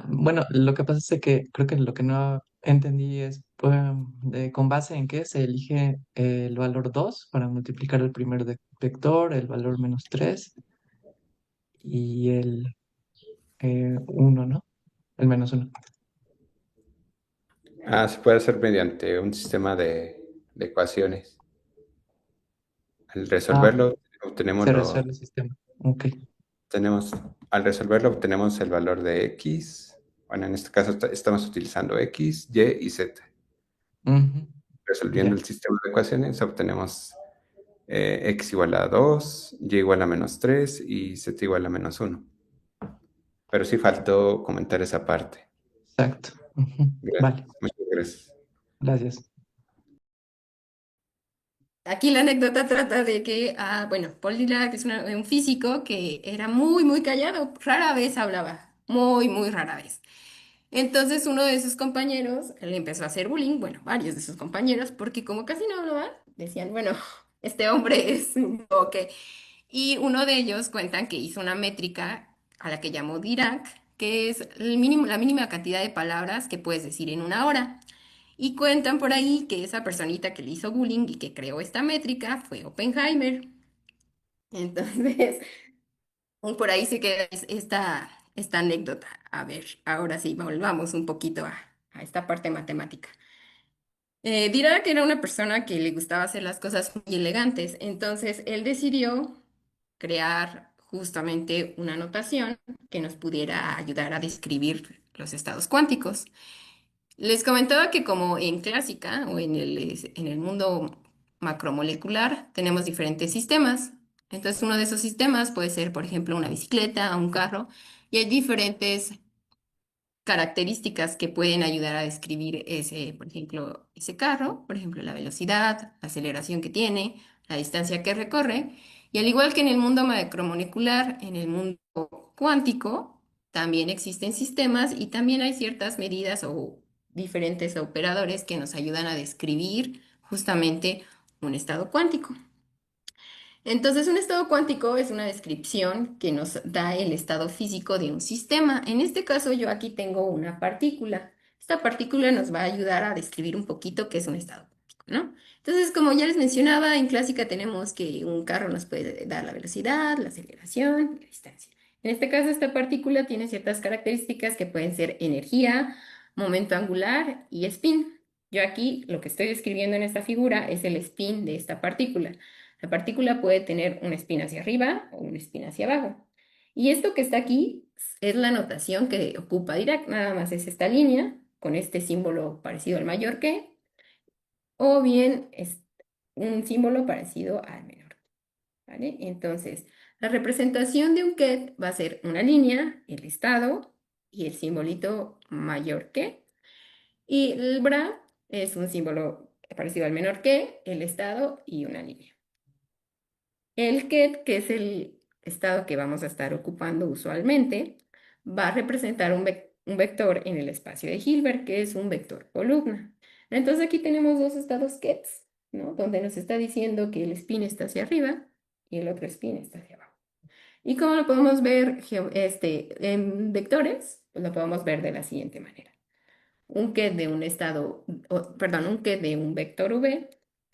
Bueno, lo que pasa es que creo que lo que no entendí es con base en qué se elige el valor 2 para multiplicar el primer vector, el valor -3 y el 1, ¿no? El -1. Se puede hacer mediante un sistema de ecuaciones. Al Ah, resolverlo, obtenemos se resuelve el sistema. Ok. al resolverlo obtenemos el valor de x. Bueno, en este caso estamos utilizando x, y y z. Ujú. Resolviendo Ya, el sistema de ecuaciones obtenemos x igual a 2, y igual a -3 y z igual a -1. Pero sí faltó comentar esa parte. exacto. Ujú. Gracias. Vale, Muchas gracias. gracias. Aquí la anécdota trata de que, bueno, Paul Dirac es un físico que era muy, muy callado, rara vez hablaba, muy, muy rara vez. Entonces uno de sus compañeros le empezó a hacer bullying, bueno, varios de sus compañeros, porque como casi no hablaba, decían, bueno, este hombre es un boque. Y uno de ellos cuentan que hizo una métrica a la que llamó Dirac, que es el mínimo, la mínima cantidad de palabras que puedes decir en una hora. Y cuentan por ahí que esa personita que le hizo bullying y que creó esta métrica fue Oppenheimer. Entonces, por ahí se queda esta anécdota. A ver, ahora sí, volvamos un poquito a esta parte matemática. Dirá que era una persona que le gustaba hacer las cosas muy elegantes, entonces él decidió crear justamente una notación que nos pudiera ayudar a describir los estados cuánticos. Les comentaba que como en clásica o en el mundo macromolecular tenemos diferentes sistemas. Entonces uno de esos sistemas puede ser, por ejemplo, una bicicleta o un carro y hay diferentes características que pueden ayudar a describir ese, por ejemplo, ese carro, por ejemplo, la velocidad, la aceleración que tiene, la distancia que recorre. Y al igual que en el mundo macromolecular, en el mundo cuántico, también existen sistemas y también hay ciertas medidas o diferentes operadores que nos ayudan a describir justamente un estado cuántico. Entonces, un estado cuántico es una descripción que nos da el estado físico de un sistema. En este caso, yo aquí tengo una partícula. Esta partícula nos va a ayudar a describir un poquito qué es un estado cuántico, ¿no? Entonces, como ya les mencionaba, en clásica tenemos que un carro nos puede dar la velocidad, la aceleración, la distancia. En este caso, esta partícula tiene ciertas características que pueden ser energía, momento angular y spin. Yo aquí lo que estoy describiendo en esta figura es el spin de esta partícula. La partícula puede tener un spin hacia arriba o un spin hacia abajo. Y esto que está aquí es la notación que ocupa Dirac, nada más es esta línea con este símbolo parecido al mayor que, o bien es un símbolo parecido al menor, ¿vale? Entonces, la representación de un ket va a ser una línea, el estado y el simbolito mayor que, y el bra es un símbolo parecido al menor que, el estado y una línea. El ket, que es el estado que vamos a estar ocupando usualmente, va a representar un vector en el espacio de Hilbert, que es un vector columna. Entonces aquí tenemos dos estados kets, ¿no? Donde nos está diciendo que el spin está hacia arriba y el otro spin está hacia abajo. ¿Y cómo lo podemos ver en vectores? Pues lo podemos ver de la siguiente manera. Un ket de un estado, perdón, un ket de un vector v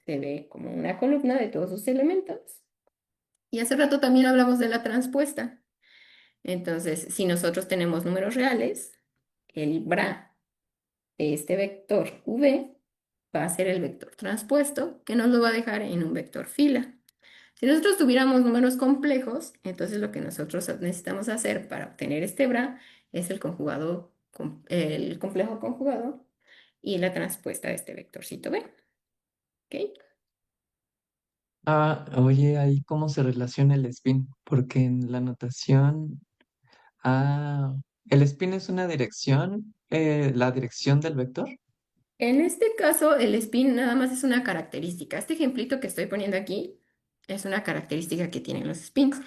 se ve como una columna de todos sus elementos. Y hace rato también hablamos de la transpuesta. Entonces, si nosotros tenemos números reales, el bra de este vector v va a ser el vector transpuesto, que nos lo va a dejar en un vector fila. Si nosotros tuviéramos números complejos, entonces lo que nosotros necesitamos hacer para obtener este bra es el conjugado, el complejo conjugado y la transpuesta de este vectorcito v. ¿Ok? Oye, ahí cómo se relaciona el spin, porque en la notación, el spin es una dirección, la dirección del vector. En este caso, el spin nada más es una característica. Este ejemplito que estoy poniendo aquí es una característica que tienen los spins.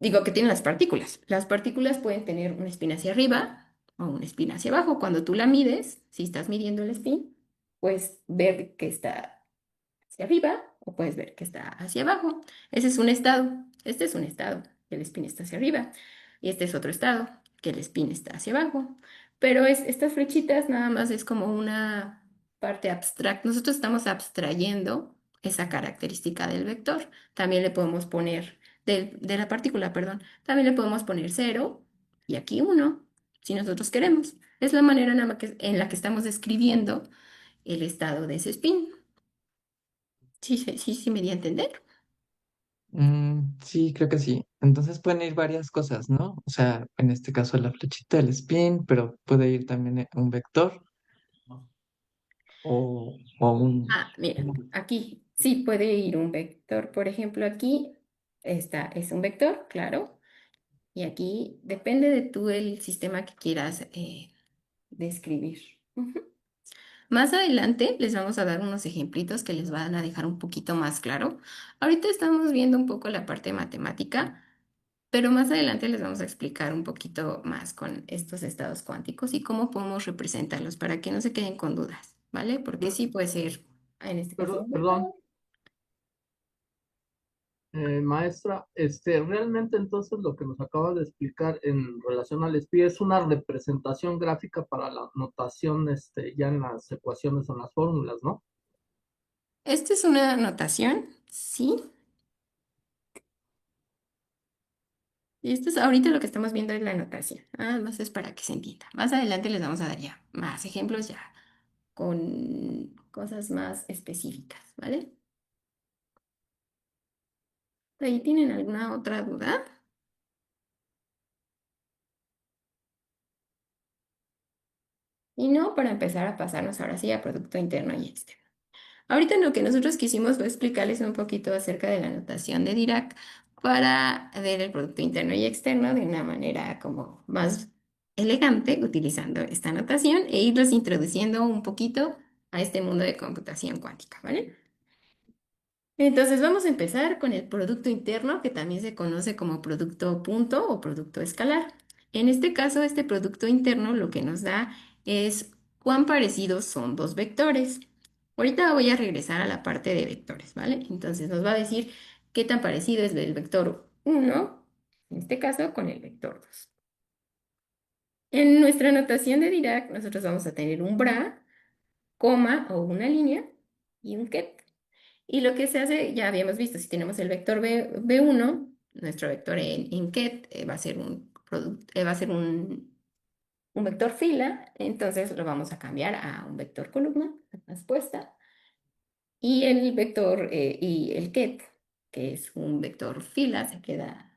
digo que tienen las partículas. Las partículas pueden tener una espina hacia arriba o una espina hacia abajo. Cuando tú la mides, si estás midiendo el spin, puedes ver que está hacia arriba o puedes ver que está hacia abajo. Ese es un estado. Este es un estado, que el spin está hacia arriba. Y este es otro estado, que el spin está hacia abajo. Pero estas flechitas nada más es como una parte abstracta. Nosotros estamos abstrayendo esa característica del vector. También le podemos poner, de la partícula, perdón, también le podemos poner cero y aquí uno, si nosotros queremos. Es la manera en la que estamos describiendo el estado de ese spin. Sí, sí, sí, sí me di a entender. Sí, creo que sí. Entonces pueden ir varias cosas, ¿no? O sea, en este caso la flechita, el spin, pero puede ir también un vector o un... Ah, mira, aquí sí puede ir un vector. Por ejemplo, aquí es un vector, claro. Y aquí depende de tú el sistema que quieras describir. Ujú. Más adelante les vamos a dar unos ejemplitos que les van a dejar un poquito más claro. Ahorita estamos viendo un poco la parte matemática, pero más adelante les vamos a explicar un poquito más con estos estados cuánticos y cómo podemos representarlos para que no se queden con dudas, ¿vale? Porque sí puede ser, en este caso, un Perdón, vector. maestra, realmente entonces lo que nos acaba de explicar en relación al SPI es una representación gráfica para la notación, ya en las ecuaciones o en las fórmulas, ¿no? Esta es una notación, sí. Y esto es ahorita lo que estamos viendo es la notación. Ah, más es para que se entienda. Más adelante les vamos a dar ya más ejemplos ya con cosas más específicas, ¿vale? ¿Ahí tienen alguna otra duda? Y no, para empezar a pasarnos ahora sí a Producto Interno y Externo. Ahorita lo que nosotros quisimos fue explicarles un poquito acerca de la notación de Dirac para ver el Producto Interno y Externo de una manera como más elegante, utilizando esta notación e irlos introduciendo un poquito a este mundo de computación cuántica, ¿vale? Entonces vamos a empezar con el producto interno, que también se conoce como producto punto o producto escalar. En este caso, este producto interno lo que nos da es cuán parecidos son dos vectores. Ahorita voy a regresar a la parte de vectores, ¿vale? Entonces nos va a decir qué tan parecido es el vector uno, en este caso, con el vector 2. En nuestra notación de Dirac, nosotros vamos a tener un bra, coma o una línea y un ket. Y lo que se hace, ya habíamos visto, si tenemos el vector B1, nuestro vector en ket va a ser va a ser un vector fila, entonces lo vamos a cambiar a un vector columna, la respuesta. Y el vector y el ket, que es un vector fila, se queda,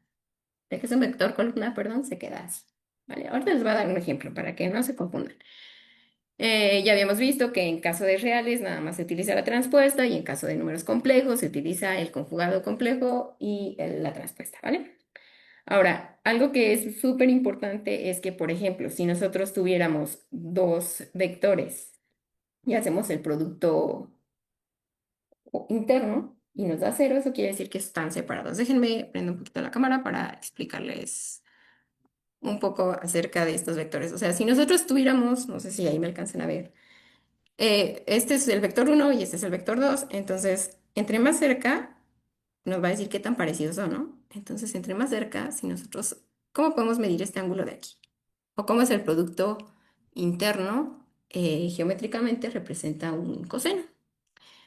de que es un vector columna, perdón, se queda así. ¿Vale? Ahorita les voy a dar un ejemplo para que no se confundan. Ya habíamos visto que en caso de reales nada más se utiliza la transpuesta y en caso de números complejos se utiliza el conjugado complejo y la transpuesta, ¿vale? Ahora, algo que es súper importante es que, por ejemplo, si nosotros tuviéramos dos vectores y hacemos el producto interno y nos da cero, eso quiere decir que están separados. Déjenme prender un poquito la cámara para explicarles un poco acerca de estos vectores. O sea, si nosotros tuviéramos, no sé si ahí me alcancen a ver, este es el vector uno y este es el vector 2. Entonces, entre más cerca, nos va a decir qué tan parecidos son, ¿no? Entonces, entre más cerca, si nosotros, ¿cómo podemos medir este ángulo de aquí? O cómo es el producto interno, geométricamente representa un coseno.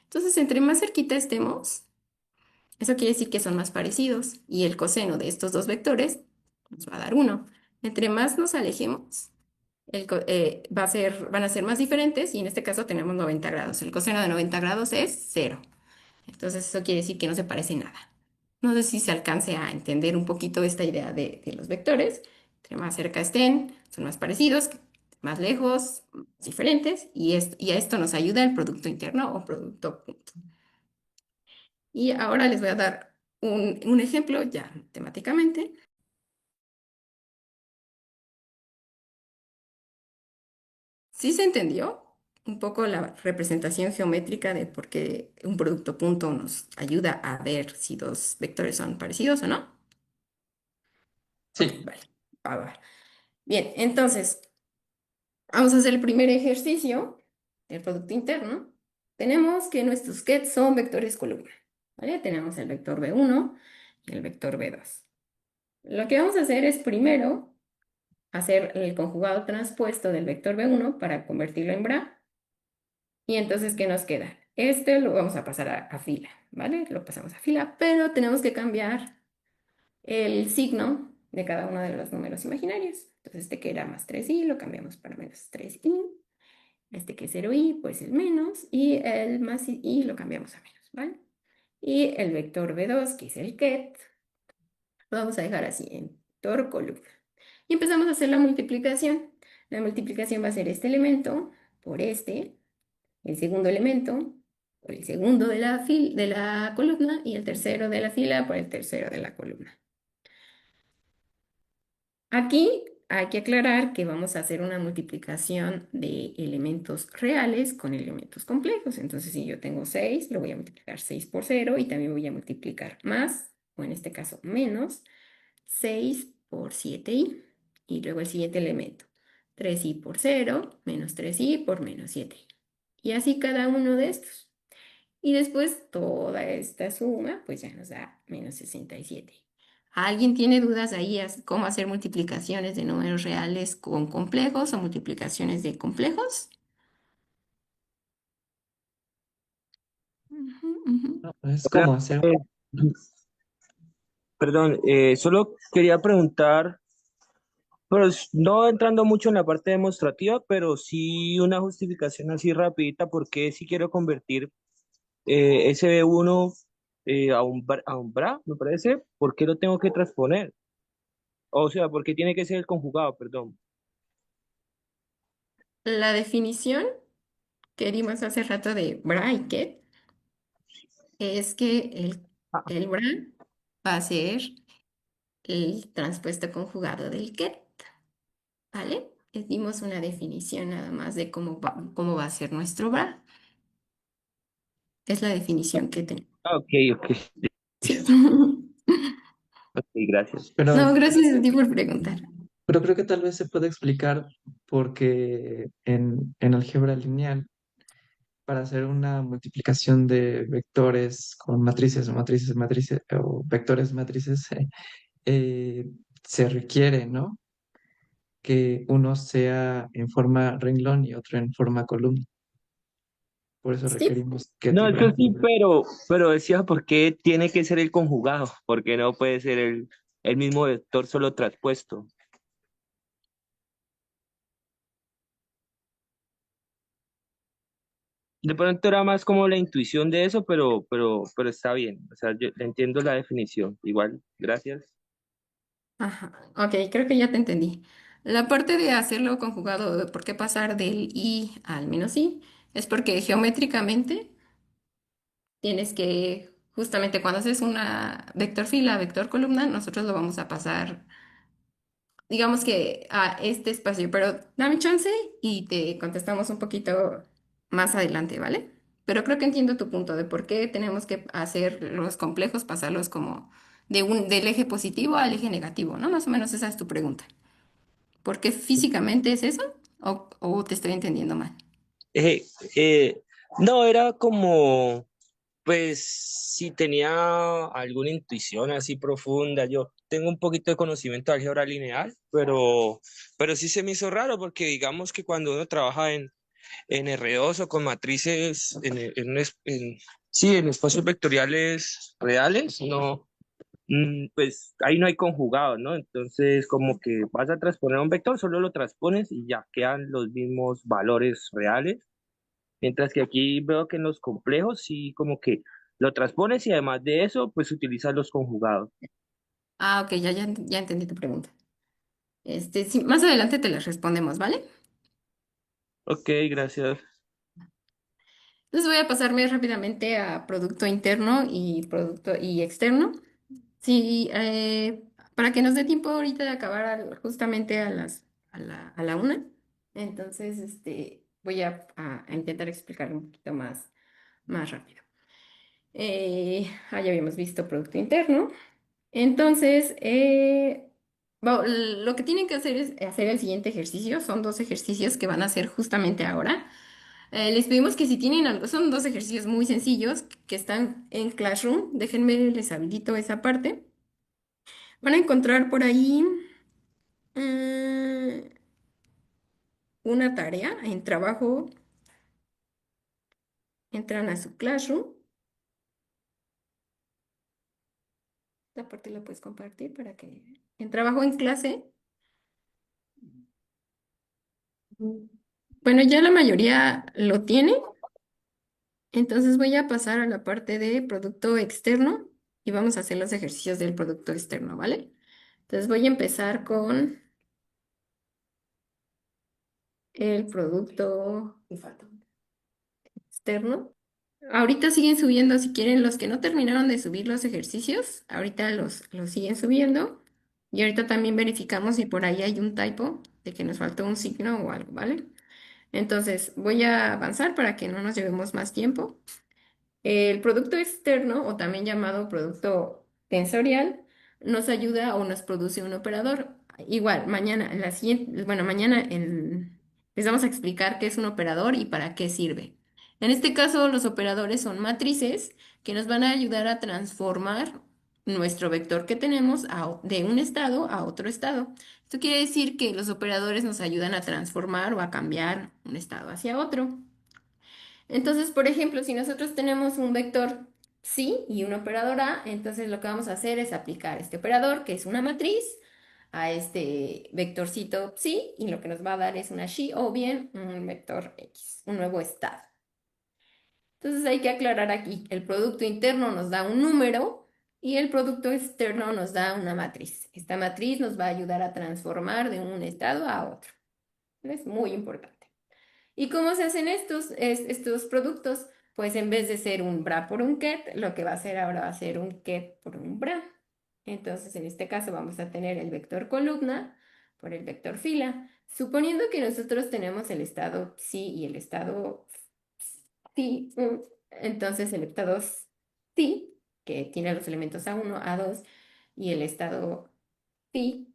Entonces, entre más cerquita estemos, eso quiere decir que son más parecidos y el coseno de estos dos vectores nos va a dar uno. Entre más nos alejemos, van a ser más diferentes y en este caso tenemos 90 grados. El coseno de 90 grados es cero. Entonces eso quiere decir que no se parece nada. No sé si se alcance a entender un poquito esta idea de los vectores. Entre más cerca estén, son más parecidos, más lejos, diferentes y a esto nos ayuda el producto interno o producto punto. Y ahora les voy a dar un ejemplo ya temáticamente. ¿Sí se entendió? Un poco la representación geométrica de por qué un producto punto nos ayuda a ver si dos vectores son parecidos o no. Ok, Sí, vale. Va. Bien, entonces, vamos a hacer el primer ejercicio del producto interno. Tenemos que nuestros gets son vectores columna, ¿vale? Tenemos el vector B1 y el vector B2. Lo que vamos a hacer es primero hacer el conjugado transpuesto del vector B1 para convertirlo en bra. Y entonces, ¿qué nos queda? Este lo vamos a pasar a fila, ¿vale? Lo pasamos a fila, pero tenemos que cambiar el signo de cada uno de los números imaginarios. Entonces, este que era más 3i lo cambiamos para menos 3i. Este que es 0i, pues el menos. Y el más i lo cambiamos a menos, ¿vale? Y el vector B2, que es el ket, lo vamos a dejar así en vector columna. Y empezamos a hacer la multiplicación. La multiplicación va a ser este elemento por este, el segundo elemento por el segundo de la columna y el tercero de la fila por el tercero de la columna. Aquí hay que aclarar que vamos a hacer una multiplicación de elementos reales con elementos complejos. Entonces, si yo tengo 6, lo voy a multiplicar 6 por 0 y también voy a multiplicar más, o en este caso menos, 6 por 7i. Y luego el siguiente elemento, 3i por 0, menos 3i por menos 7i. Y así cada uno de estos. Y después toda esta suma, pues ya nos da menos 67. ¿Alguien tiene dudas ahí cómo hacer multiplicaciones de números reales con complejos o multiplicaciones de complejos? Ujú, ujú. no, es Hola, como hacer, eh, perdón, solo quería preguntar, pues no entrando mucho en la parte demostrativa, pero sí una justificación así rapidita, porque si quiero convertir SB1 a un BRA, me parece, ¿por qué lo tengo que transponer? O sea, ¿por qué tiene que ser el conjugado, perdón? La definición que dimos hace rato de bracket es que Ah, el bra va a ser el transpuesto conjugado del get, ¿vale? Les dimos una definición nada más de cómo va a ser nuestro bra. Es la definición que tenemos. ok, ok, Sí. ok, gracias. No, pero, gracias a ti por preguntar. pero creo que tal vez se puede explicar porque en álgebra lineal, para hacer una multiplicación de vectores con matrices o matrices o vectores matrices, eh, se requiere, ¿no? Que uno sea en forma renglón y otro en forma columna. Por eso Sí. requerimos que No, eso tibra. sí, pero decía por qué tiene que ser el conjugado, porque no puede ser el mismo vector solo traspuesto. De pronto era más como la intuición de eso, pero está bien. O sea, yo entiendo la definición. Igual, gracias. Ajá. Ok, creo que ya te entendí. La parte de hacerlo conjugado, de por qué pasar del i al menos i, es porque geométricamente tienes que, justamente cuando haces una vector fila, vector columna, nosotros lo vamos a pasar, digamos que a este espacio, pero dame chance y te contestamos un poquito más adelante, ¿vale? Pero creo que entiendo tu punto de por qué tenemos que hacer los complejos, pasarlos como del eje positivo al eje negativo, ¿no? Más o menos esa es tu pregunta. ¿Por qué físicamente es eso? ¿O te estoy entendiendo mal? Eh, eh, no, era como, pues, si tenía alguna intuición así profunda. Yo tengo un poquito de conocimiento de álgebra lineal, pero sí se me hizo raro porque digamos que cuando uno trabaja en R2 o con matrices sí, en espacios vectoriales reales, no, pues ahí no hay conjugado, ¿no? Entonces, como que vas a transponer un vector, solo lo transpones y ya quedan los mismos valores reales, mientras que aquí veo que en los complejos sí como que lo transpones y además de eso, pues utilizas los conjugados. Ah, ok, ya entendí tu pregunta. Sí, más adelante te las respondemos, ¿vale? Ok, gracias. Entonces voy a pasarme rápidamente a producto interno y producto y externo. Sí, para que nos dé tiempo ahorita de acabar justamente a la una. Entonces, voy a intentar explicar un poquito más rápido. Ya habíamos visto producto interno. Entonces, Lo que tienen que hacer es hacer el siguiente ejercicio. Son dos ejercicios que van a hacer justamente ahora. Les pedimos que si tienen algo, son dos ejercicios muy sencillos que están en Classroom. Déjenme, les habilito esa parte. Van a encontrar por ahí mm, una tarea en trabajo. Entran a su Classroom. La parte la puedes compartir para que en trabajo en clase. Bueno, ya la mayoría lo tiene. Entonces voy a pasar a la parte de producto externo y vamos a hacer los ejercicios del producto externo, ¿vale? Entonces voy a empezar con el producto externo. Ahorita siguen subiendo, si quieren, los que no terminaron de subir los ejercicios, ahorita los siguen subiendo. Y ahorita también verificamos si por ahí hay un typo de que nos faltó un signo o algo, ¿vale? Entonces voy a avanzar para que no nos llevemos más tiempo. El producto externo, o también llamado producto tensorial, nos ayuda o nos produce un operador. Igual, mañana, en la siguiente, bueno, les vamos a explicar qué es un operador y para qué sirve. En este caso, los operadores son matrices que nos van a ayudar a transformar nuestro vector que tenemos de un estado a otro estado. Esto quiere decir que los operadores nos ayudan a transformar o a cambiar un estado hacia otro. Entonces, por ejemplo, si nosotros tenemos un vector psi y un operador a, entonces lo que vamos a hacer es aplicar este operador, que es una matriz, a este vectorcito psi, y lo que nos va a dar es una xi o bien un vector x, un nuevo estado. Entonces hay que aclarar aquí, el producto interno nos da un número y el producto externo nos da una matriz. Esta matriz nos va a ayudar a transformar de un estado a otro. Es muy importante. ¿Y cómo se hacen estos productos? Pues en vez de ser un bra por un ket, lo que va a hacer ahora va a ser un ket por un bra. Entonces, en este caso vamos a tener el vector columna por el vector fila. Suponiendo que nosotros tenemos el estado psi y el estado psi, entonces el estado psi, que tiene los elementos A1, A2, y el estado phi,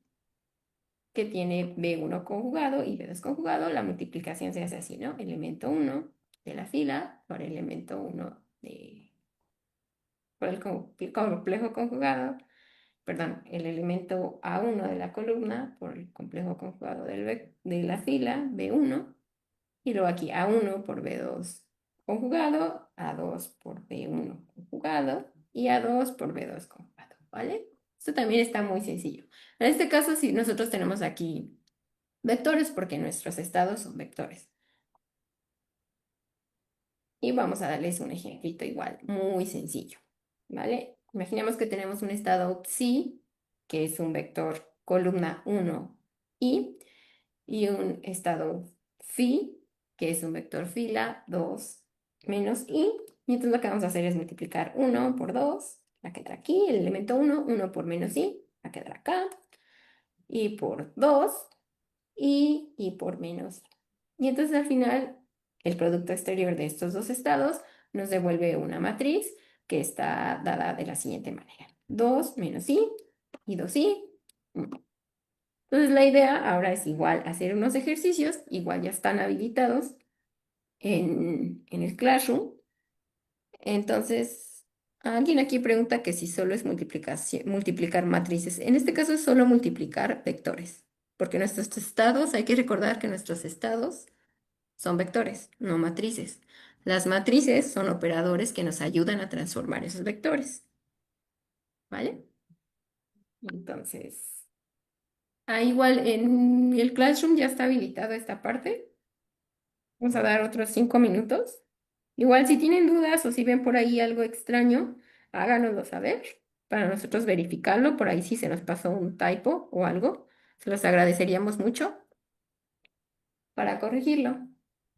que tiene B1 conjugado y B2 conjugado, la multiplicación se hace así, ¿no? Elemento 1 de la fila por elemento 1 por el complejo conjugado, perdón, el elemento A1 de la columna por el complejo conjugado de la fila, B1, y luego aquí A1 por B2 conjugado, A2 por B1 conjugado y A2 por B2 conjugado, ¿vale? Esto también está muy sencillo. En este caso, si nosotros tenemos aquí vectores porque nuestros estados son vectores. Y vamos a darles un ejemplito igual, muy sencillo, ¿vale? Imaginemos que tenemos un estado psi, que es un vector columna 1 y un estado phi, que es un vector fila 2 menos i. Y entonces lo que vamos a hacer es multiplicar 1 por 2, va a quedar aquí, el elemento 1, 1 por menos i, va a quedar acá, y por 2, y por menos. Y entonces al final el producto exterior de estos dos estados nos devuelve una matriz que está dada de la siguiente manera. 2 menos i y 2i. Entonces la idea ahora es igual hacer unos ejercicios, igual ya están habilitados en el Classroom. Entonces, alguien aquí pregunta que si solo es multiplicar matrices. En este caso es solo multiplicar vectores, porque nuestros estados, hay que recordar que nuestros estados son vectores, no matrices. Las matrices son operadores que nos ayudan a transformar esos vectores. ¿Vale? Entonces, igual en el Classroom ya está habilitada esta parte. Vamos a dar otros 5 minutos. Igual si tienen dudas o si ven por ahí algo extraño, háganoslo saber para nosotros verificarlo. Por ahí si se nos pasó un typo o algo, se los agradeceríamos mucho para corregirlo.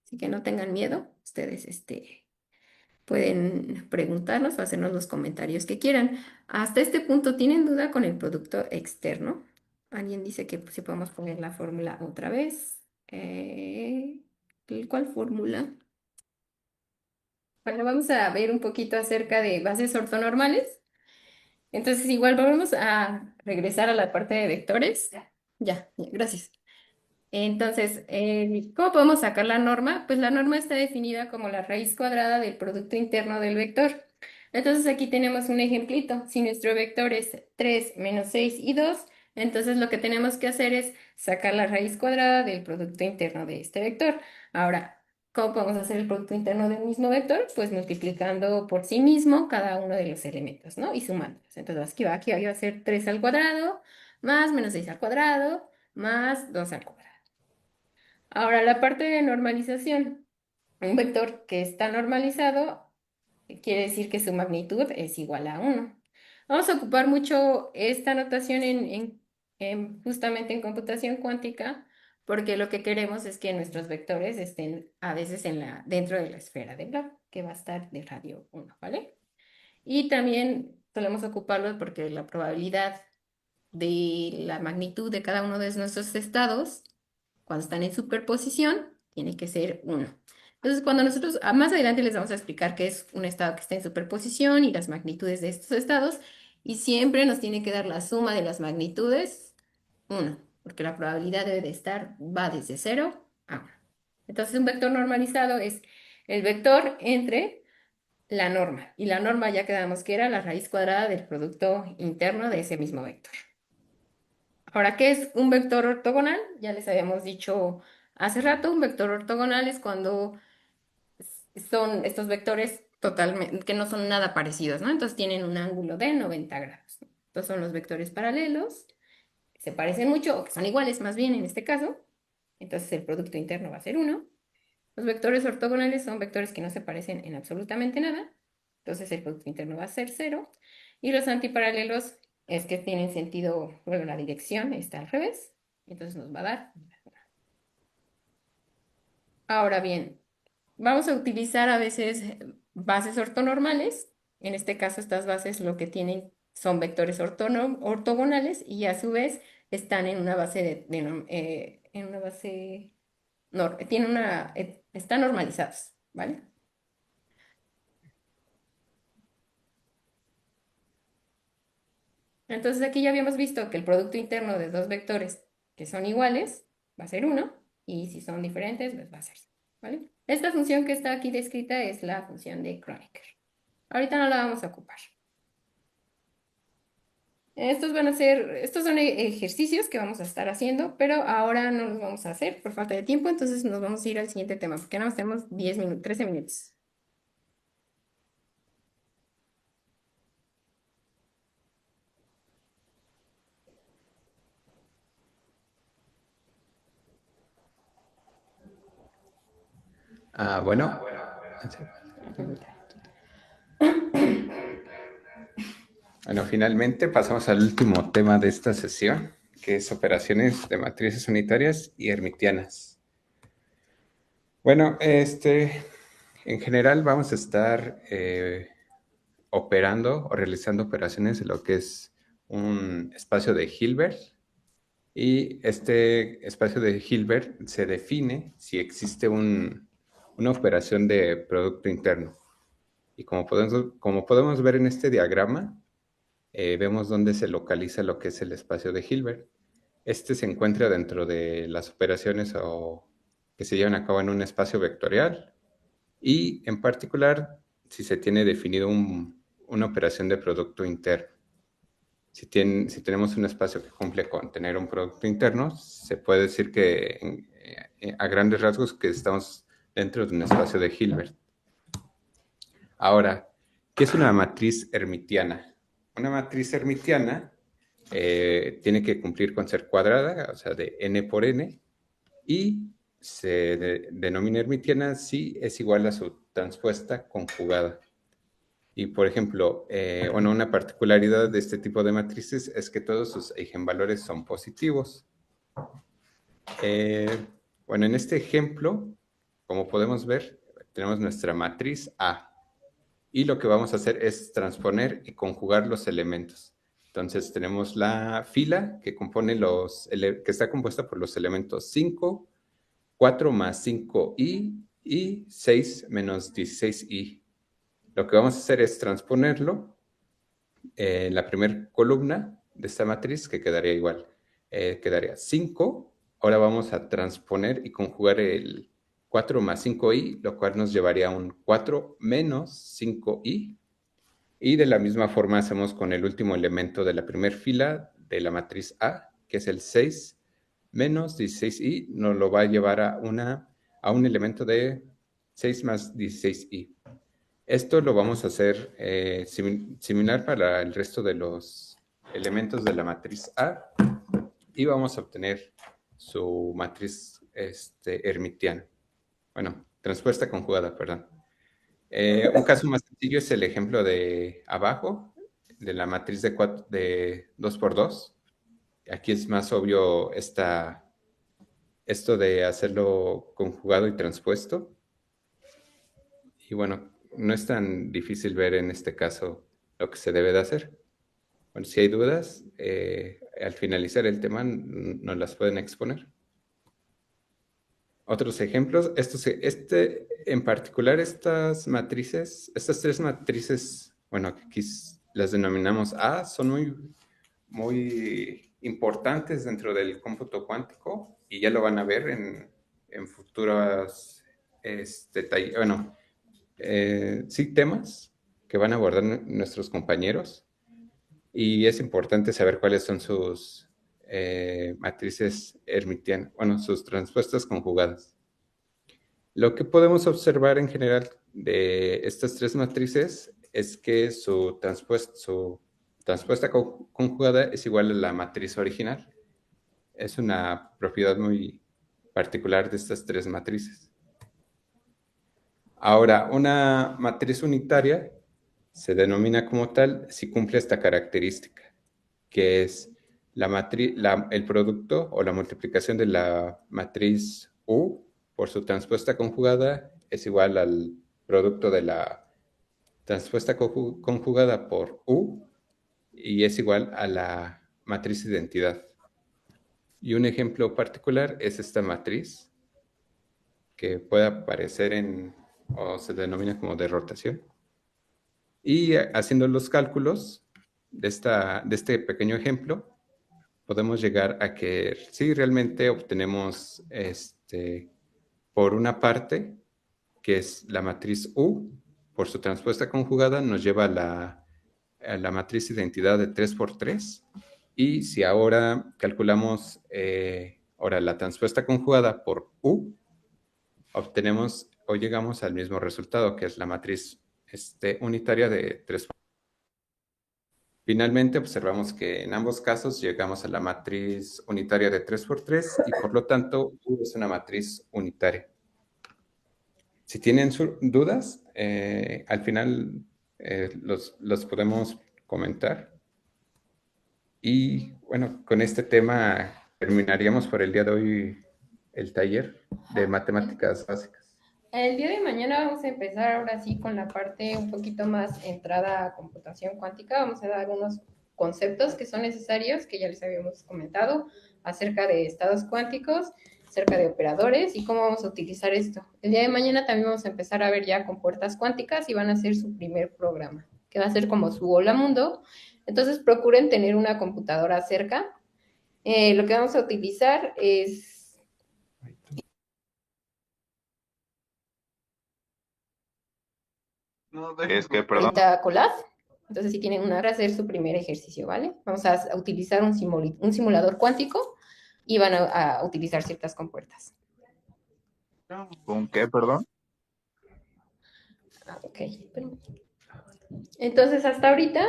Así que no tengan miedo, ustedes pueden preguntarnos o hacernos los comentarios que quieran. Hasta este punto, ¿tienen duda con el producto externo? Alguien dice que si podemos poner la fórmula otra vez. ¿Cuál fórmula? Bueno, vamos a ver un poquito acerca de bases ortonormales. Entonces, igual volvemos a regresar a la parte de vectores. Ya, gracias. Entonces, ¿cómo podemos sacar la norma? Pues la norma está definida como la raíz cuadrada del producto interno del vector. Entonces, aquí tenemos un ejemplito. Si nuestro vector es 3 menos 6 y 2, entonces lo que tenemos que hacer es sacar la raíz cuadrada del producto interno de este vector. Ahora, ¿cómo podemos hacer el producto interno del mismo vector? Pues multiplicando por sí mismo cada uno de los elementos, ¿no? Y sumándolos. Entonces, aquí va a ser 3 al cuadrado, más menos 6 al cuadrado, más 2 al cuadrado. Ahora, la parte de normalización. Un vector que está normalizado quiere decir que su magnitud es igual a 1. Vamos a ocupar mucho esta notación justamente en computación cuántica, porque lo que queremos es que nuestros vectores estén a veces dentro de la esfera de Bloch, que va a estar de radio 1, ¿vale? Y también solemos ocuparlo porque la probabilidad de la magnitud de cada uno de nuestros estados, cuando están en superposición, tiene que ser 1. Entonces, cuando nosotros, más adelante les vamos a explicar qué es un estado que está en superposición y las magnitudes de estos estados, y siempre nos tiene que dar la suma de las magnitudes 1, porque la probabilidad debe de estar, va desde 0 a 1. Entonces, un vector normalizado es el vector entre la norma, y la norma ya quedamos que era la raíz cuadrada del producto interno de ese mismo vector. Ahora, ¿qué es un vector ortogonal? Ya les habíamos dicho hace rato, un vector ortogonal es cuando son estos vectores totalmente, que no son nada parecidos, ¿no? Entonces tienen un ángulo de 90 grados, ¿no? Estos son los vectores paralelos, que se parecen mucho, o que son iguales más bien en este caso. Entonces el producto interno va a ser 1. Los vectores ortogonales son vectores que no se parecen en absolutamente nada. Entonces el producto interno va a ser 0. Y los antiparalelos es que tienen sentido, bueno, la dirección está al revés. Entonces nos va a dar. Ahora bien, vamos a utilizar a veces bases ortonormales. En este caso, estas bases lo que tienen son vectores ortogonales y a su vez están en una base en una base, están normalizados, ¿vale? Entonces aquí ya habíamos visto que el producto interno de dos vectores que son iguales va a ser 1 y si son diferentes pues va a ser 0, ¿vale? Esta función que está aquí descrita es la función de Kronecker. Ahorita no la vamos a ocupar. Estos son ejercicios que vamos a estar haciendo, pero ahora no los vamos a hacer por falta de tiempo, entonces nos vamos a ir al siguiente tema, porque nada más tenemos 10 minutos, 13 minutos. Bueno, finalmente pasamos al último tema de esta sesión, que es operaciones de matrices unitarias y hermitianas. Bueno, en general vamos a estar operando o realizando operaciones en lo que es un espacio de Hilbert. Y este espacio de Hilbert se define si existe una operación de producto interno. Y como podemos ver en este diagrama, vemos dónde se localiza lo que es el espacio de Hilbert. Este se encuentra dentro de las operaciones que se llevan a cabo en un espacio vectorial y en particular si se tiene definido una operación de producto interno. Si tenemos un espacio que cumple con tener un producto interno, se puede decir que a grandes rasgos que estamos dentro de un espacio de Hilbert. Ahora, ¿qué es una matriz hermitiana? Una matriz hermitiana tiene que cumplir con ser cuadrada, o sea, de n por n, y se denomina hermitiana si es igual a su transpuesta conjugada. Y, por ejemplo, una particularidad de este tipo de matrices es que todos sus eigenvalores son positivos. En este ejemplo, como podemos ver, tenemos nuestra matriz A. Y lo que vamos a hacer es transponer y conjugar los elementos. Entonces tenemos la fila que está compuesta por los elementos 5, 4 más 5i y 6 menos 16i. Lo que vamos a hacer es transponerlo en la primera columna de esta matriz, que quedaría igual, quedaría 5. Ahora vamos a transponer y conjugar el 4 más 5i, lo cual nos llevaría a un 4 menos 5i. Y de la misma forma hacemos con el último elemento de la primera fila de la matriz A, que es el 6 menos 16i, nos lo va a llevar a un elemento de 6 más 16i. Esto lo vamos a hacer similar para el resto de los elementos de la matriz A y vamos a obtener su matriz hermitiana. Bueno, transpuesta conjugada, perdón. Un caso más sencillo es el ejemplo de abajo, de la matriz de 2 por 2. Aquí es más obvio esto de hacerlo conjugado y transpuesto. Y bueno, no es tan difícil ver en este caso lo que se debe de hacer. Bueno, si hay dudas, al finalizar el tema nos las pueden exponer. Otros ejemplos, en particular estas tres matrices, bueno, aquí las denominamos A, son muy importantes dentro del cómputo cuántico y ya lo van a ver en futuras temas que van a abordar nuestros compañeros. Y es importante saber cuáles son sus matrices hermitianas, bueno, sus transpuestas conjugadas. Lo que podemos observar en general de estas tres matrices es que su transpuesta conjugada es igual a la matriz original. Es una propiedad muy particular de estas tres matrices. Ahora, una matriz unitaria se denomina como tal si cumple esta característica, que es el producto o la multiplicación de la matriz U por su transpuesta conjugada es igual al producto de la transpuesta conjugada por U y es igual a la matriz identidad. Y un ejemplo particular es esta matriz, que puede aparecer o se denomina como de rotación. Y haciendo los cálculos de este pequeño ejemplo, podemos llegar a que sí, realmente obtenemos por una parte, que es la matriz U, por su transpuesta conjugada, nos lleva a la matriz identidad de 3 por 3. Y si ahora calculamos ahora la transpuesta conjugada por U, obtenemos o llegamos al mismo resultado, que es la matriz unitaria de 3 por 3. Finalmente, observamos que en ambos casos llegamos a la matriz unitaria de 3 por 3 y por lo tanto U es una matriz unitaria. Si tienen dudas, al final los podemos comentar. Y bueno, con este tema terminaríamos por el día de hoy el taller de matemáticas básicas. El día de mañana vamos a empezar ahora sí con la parte un poquito más entrada a computación cuántica. Vamos a dar unos conceptos que son necesarios, que ya les habíamos comentado, acerca de estados cuánticos, acerca de operadores y cómo vamos a utilizar esto. El día de mañana también vamos a empezar a ver ya compuertas cuánticas y van a hacer su primer programa, que va a ser como su Hola Mundo. Entonces procuren tener una computadora cerca. Lo que vamos a utilizar es perdón. Colab. Entonces, si tienen una para hacer su primer ejercicio, ¿vale? Vamos a utilizar un simulador cuántico y van a utilizar ciertas compuertas. ¿Con qué, perdón? Ok. Entonces, hasta ahorita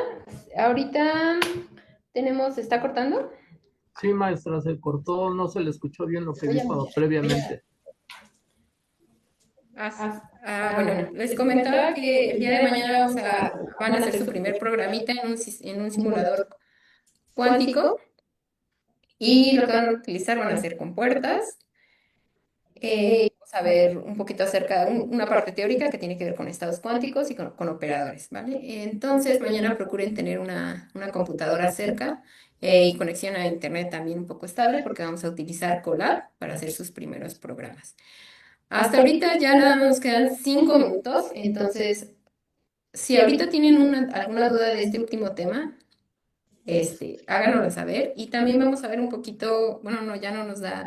tenemos, ¿se está cortando? Sí, maestra, se cortó, no se le escuchó bien lo que dijo previamente. Bueno, les comentaba que el día de mañana van a hacer su primer programita en un simulador cuántico y lo que van a utilizar van a ser compuertas. Vamos a ver un poquito acerca de una parte teórica que tiene que ver con estados cuánticos y con operadores, ¿vale? Entonces, mañana procuren tener una computadora cerca y conexión a internet también un poco estable porque vamos a utilizar Colab para hacer sus primeros programas. Hasta ahorita ya nada más nos quedan 5 minutos, entonces Si ahorita tienen alguna duda de este último tema, háganoslo saber. Y también vamos a ver un poquito, bueno, no, ya no nos da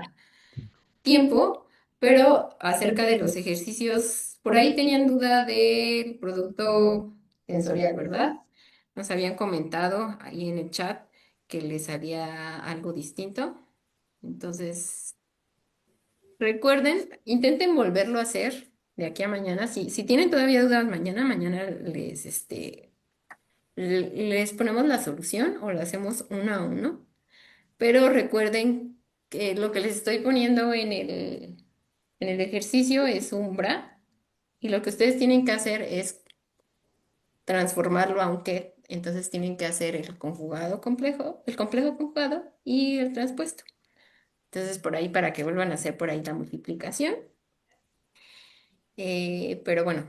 tiempo, pero acerca de los ejercicios, por ahí tenían duda del producto sensorial, ¿verdad? Nos habían comentado ahí en el chat que les haría algo distinto. Entonces, recuerden, intenten volverlo a hacer de aquí a mañana. Si tienen todavía dudas mañana les ponemos la solución o lo hacemos uno a uno. Pero recuerden que lo que les estoy poniendo en el ejercicio es un bra y lo que ustedes tienen que hacer es transformarlo a un que. Entonces tienen que hacer el conjugado complejo, el complejo conjugado y el transpuesto. Entonces por ahí para que vuelvan a hacer por ahí la multiplicación. Pero bueno,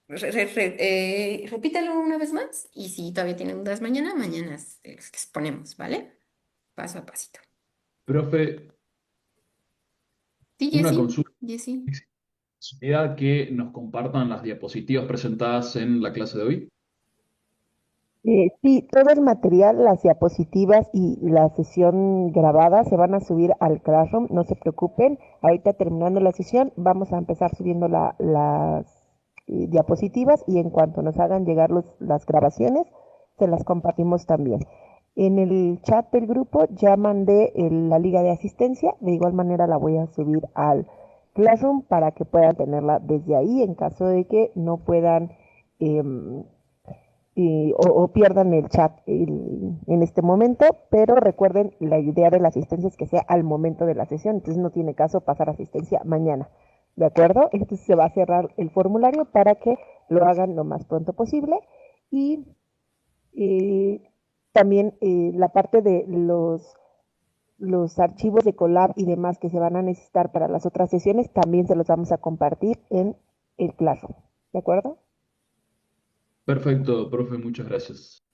repítalo una vez más y si todavía tienen dudas mañana les exponemos, ¿vale? Paso a pasito. Profe, Sí, una Jessy, consulta. Jessy. ¿Era que nos compartan las diapositivas presentadas en la clase de hoy? Sí, todo el material, las diapositivas y la sesión grabada se van a subir al Classroom, no se preocupen. Ahorita terminando la sesión vamos a empezar subiendo las diapositivas y en cuanto nos hagan llegar las grabaciones, se las compartimos también. En el chat del grupo ya mandé la liga de asistencia, de igual manera la voy a subir al Classroom para que puedan tenerla desde ahí en caso de que no puedan... em, o pierdan el chat en este momento, pero recuerden, la idea de la asistencia es que sea al momento de la sesión, entonces no tiene caso pasar asistencia mañana, ¿de acuerdo? Entonces se va a cerrar el formulario para que lo hagan lo más pronto posible y también la parte de los archivos de Colab y demás que se van a necesitar para las otras sesiones, también se los vamos a compartir en el Classroom, ¿de acuerdo? Perfecto, profe, muchas gracias.